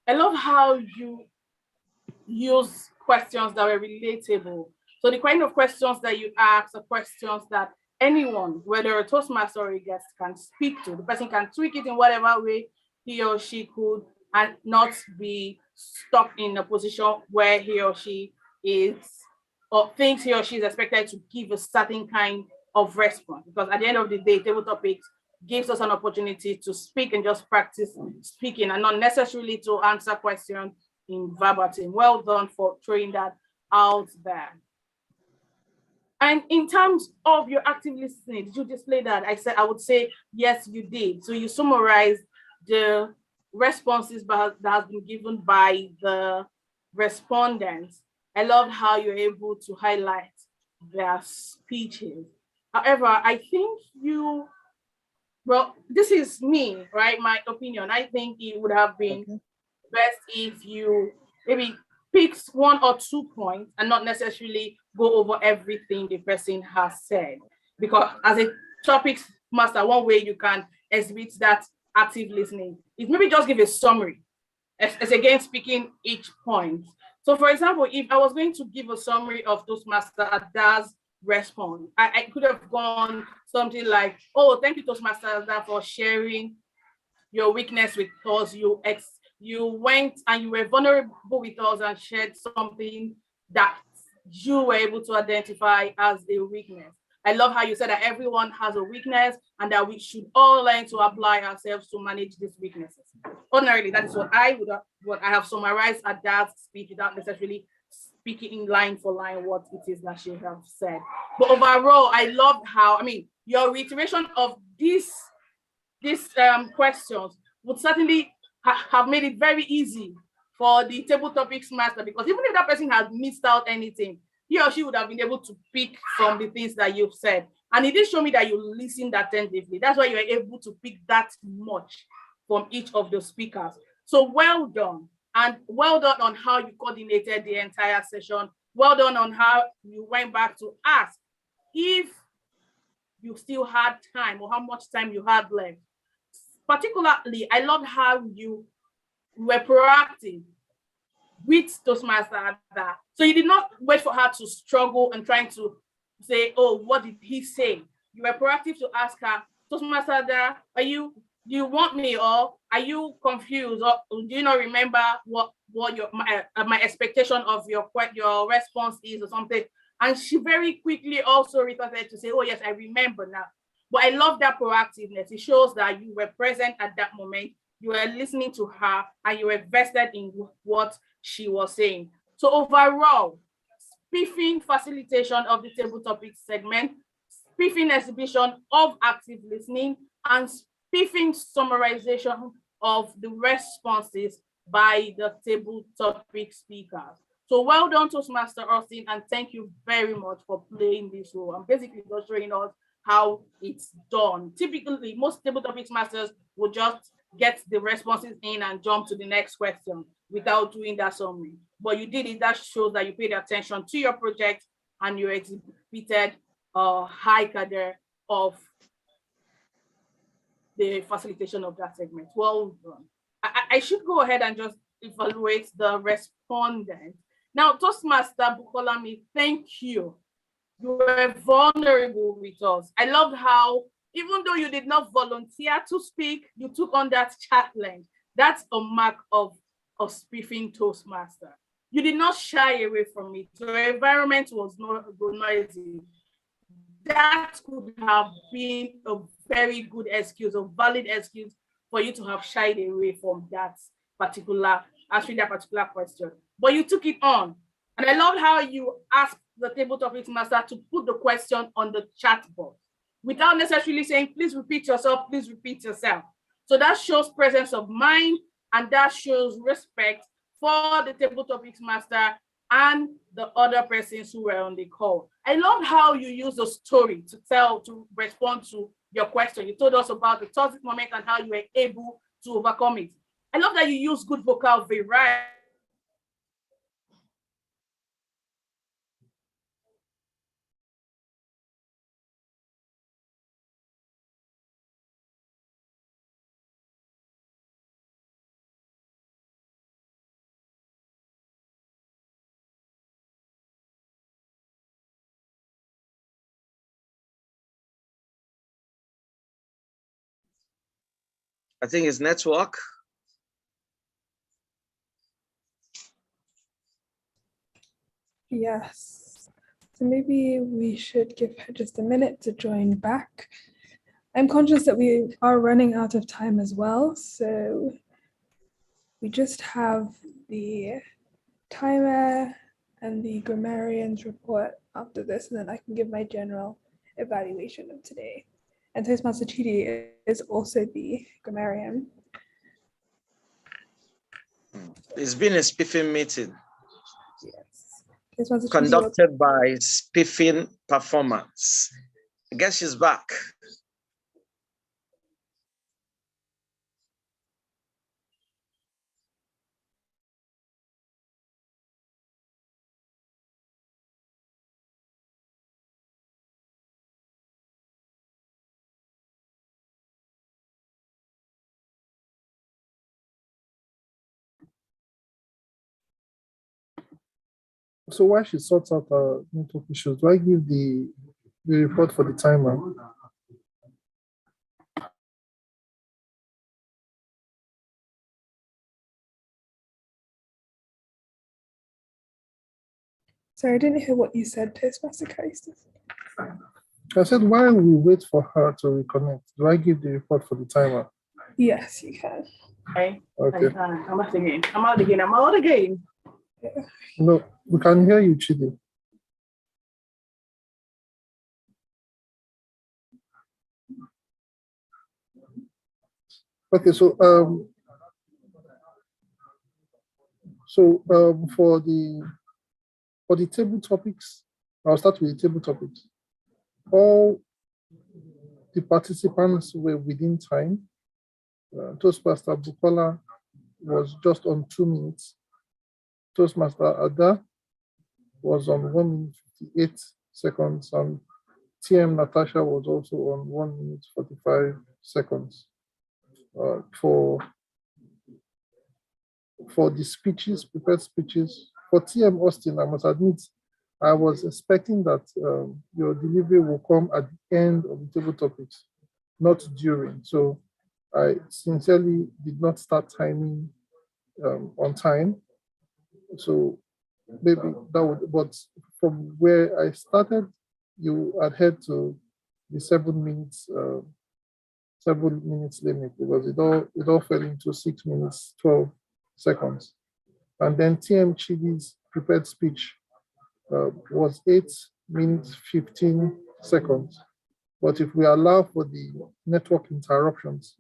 I love how you use questions that were relatable. So the kind of questions that you ask are questions that anyone, whether a Toastmaster or a guest, can speak to. The person can tweak it in whatever way he or she could and not be stuck in a position where he or she is or thinks he or she is expected to give a certain kind of response. Because at the end of the day, table topics gives us an opportunity to speak and just practice speaking and not necessarily to answer questions in verbatim. Well done for throwing that out there. And in terms of your active listening, did you display that? I would say, yes, you did. So you summarized the responses that has been given by the respondents. I loved how you're able to highlight their speeches. However, I think well, this is me, right? My opinion. I think it would have been best if you maybe picks 1 or 2 points and not necessarily go over everything the person has said. Because as a topics master, one way you can exhibit that active listening is maybe just give a summary as again speaking each point. So for example, if I was going to give a summary of Toastmaster Ada's response, I could have gone something like, oh, thank you, Toastmaster Ada, for sharing your weakness with us. You went and you were vulnerable with us and shared something that you were able to identify as a weakness. I love how you said that everyone has a weakness and that we should all learn to apply ourselves to manage these weaknesses. Ordinarily, that is what I have summarized at that speech without necessarily speaking in line for line what it is that she has said. But overall, I loved how, your reiteration of these questions would certainly have made it very easy for the table topics master, because even if that person has missed out anything, he or she would have been able to pick from the things that you've said. And it did show me that you listened attentively. That's why you were able to pick that much from each of the speakers. So well done. And well done on how you coordinated the entire session. Well done on how you went back to ask if you still had time or how much time you had left. Particularly, I loved how you were proactive with Toastmaster Ada. So you did not wait for her to struggle and trying to say, oh, what did he say? You were proactive to ask her, Toastmaster Ada, do you want me, or are you confused, or do you not remember what my expectation of your response is or something? And she very quickly also retorted to say, oh yes, I remember now. But I love that proactiveness. It shows that you were present at that moment, you were listening to her, and you were vested in what she was saying. So overall, spiffing facilitation of the table topics segment, spiffing exhibition of active listening, and spiffing summarization of the responses by the table topic speakers. So well done, Toastmaster Austin, and thank you very much for playing this role. I'm basically just showing us how it's done. Typically, most table topics masters will just get the responses in and jump to the next question without doing that summary. But you did it. That shows that you paid attention to your project and you exhibited a high cadre of the facilitation of that segment. Well done. I should go ahead and just evaluate the respondent. Now, Toastmaster Bukolami, thank you. You were vulnerable with us. I loved how, even though you did not volunteer to speak, you took on that challenge. That's a mark of spiffing Toastmaster. You did not shy away from it. Your environment was not noisy. That could have been a very good excuse, a valid excuse for you to have shied away from that particular, answering that particular question. But you took it on. And I love how you asked the table topics master to put the question on the chat box without necessarily saying, please repeat yourself, please repeat yourself. So that shows presence of mind, and that shows respect for the table topics master and the other persons who were on the call. I love how you use a story to respond to your question. You told us about the toxic moment and how you were able to overcome it. I love that you use good vocal variety. I think it's network. Yes. So maybe we should give her just a minute to join back. I'm conscious that we are running out of time as well. So we just have the timer and the grammarian's report after this, and then I can give my general evaluation of today. And Toastmaster Chidi is also the grammarian. It's been a spiffing meeting. Yes. Toastmaster Chidi Conducted by Spiffing Performance. I guess she's back. So while she sorts out her network issues, do I give the report for the timer? Sorry, I didn't hear what you said, Toastmaster Kaistas. I said, while we wait for her to reconnect, do I give the report for the timer? Yes, you can. Okay. Okay. I'm out again. I'm out again. I'm out again. Yeah. No, we can hear you, Chidi. Okay, so for the table topics, I'll start with the table topics. All the participants were within time. Toastmaster Bukola was just on 2 minutes. Toastmaster Ada was on 1 minute 58 seconds, and TM Natasha was also on 1 minute 45 seconds. For the speeches, prepared speeches, for TM Austin, I must admit, I was expecting that your delivery will come at the end of the table topics. not during. So I sincerely did not start timing on time. So maybe that would, but from where I started, you adhered to the 7 minutes, 7 minutes limit, because it all fell into 6 minutes, 12 seconds. And then TM Chidi's prepared speech was 8 minutes, 15 seconds. But if we allow for the network interruptions,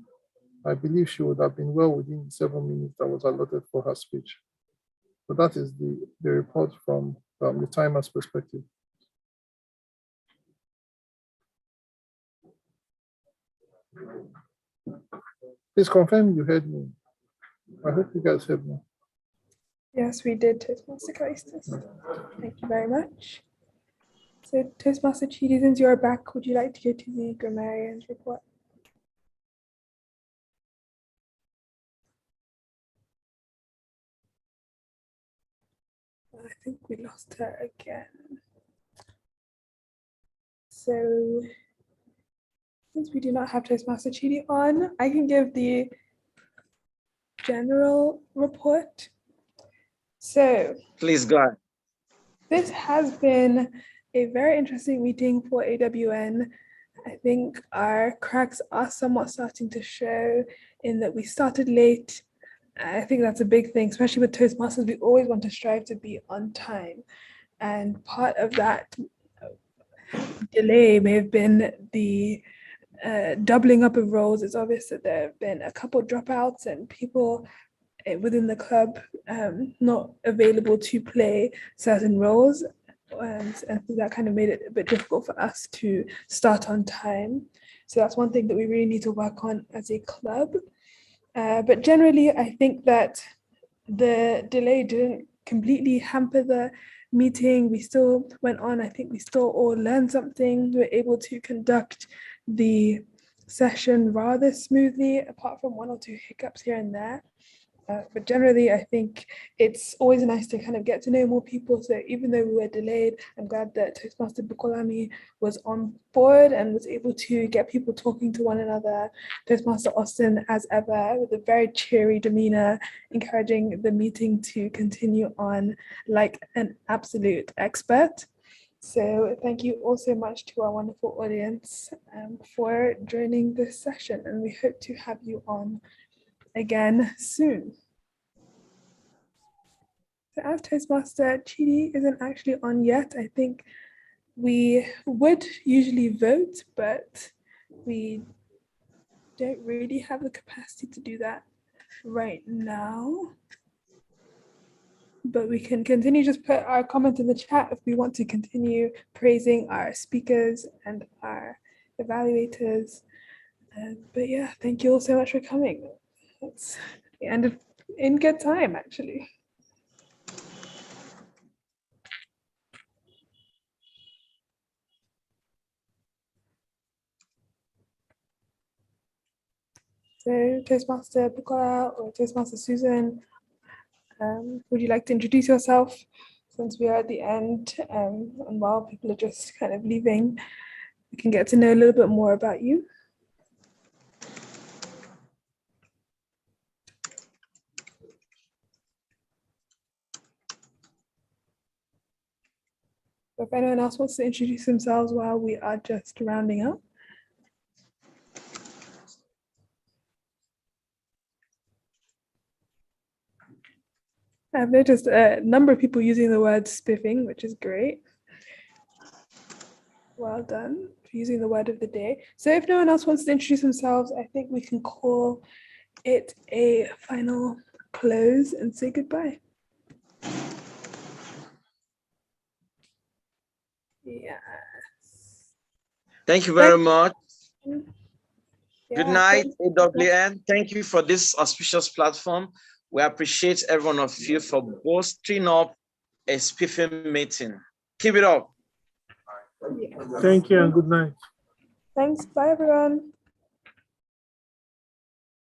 I believe she would have been well within 7 minutes that was allotted for her speech. So that is the report from the timer's perspective. Please confirm you heard me. I hope you guys heard me. Yes, we did, Toastmaster Callistus. Thank you very much. So Toastmaster Chidi, since you're back, would you like to go to the grammarian's report? I think we lost her again. So since we do not have Toastmaster Chidi on, I can give the general report. So Please go ahead. this has been a very interesting meeting for AWN. I think our cracks are somewhat starting to show in that we started late. I think that's a big thing, especially with Toastmasters. We always want to strive to be on time. And part of that delay may have been the doubling up of roles. It's obvious that there have been a couple dropouts and people within the club not available to play certain roles. And so that kind of made it a bit difficult for us to start on time. So that's one thing that we really need to work on as a club. But generally, I think that the delay didn't completely hamper the meeting. We still went on. I think we still all learned something. We were able to conduct the session rather smoothly, apart from 1 or 2 hiccups here and there. But generally, I think it's always nice to kind of get to know more people. So even though we were delayed, I'm glad that Toastmaster Bukolami was on board and was able to get people talking to one another. Toastmaster Austin, as ever, with a very cheery demeanor, encouraging the meeting to continue on like an absolute expert. So thank you all so much to our wonderful audience for joining this session, and we hope to have you on again soon. So as Toastmaster, Chidi isn't actually on yet. I think we would usually vote, but we don't really have the capacity to do that right now. But we can continue, just put our comment in the chat if we want to continue praising our speakers and our evaluators. But yeah, thank you all so much for coming. It's ended in good time, actually. So Toastmaster Bukola or Toastmaster Susan, would you like to introduce yourself since we are at the end and while people are just kind of leaving, we can get to know a little bit more about you. If anyone else wants to introduce themselves while we are just rounding up. I've noticed a number of people using the word spiffing, which is great. Well done for using the word of the day. So if no one else wants to introduce themselves, I think we can call it a final close and say goodbye. Yes. Thank you very much. Yeah, Good night, AWN. Thank you for this auspicious platform. We appreciate every one of you for bolstering up a spiffing meeting. Keep it up. Thank you and good night. Thanks. Bye, everyone.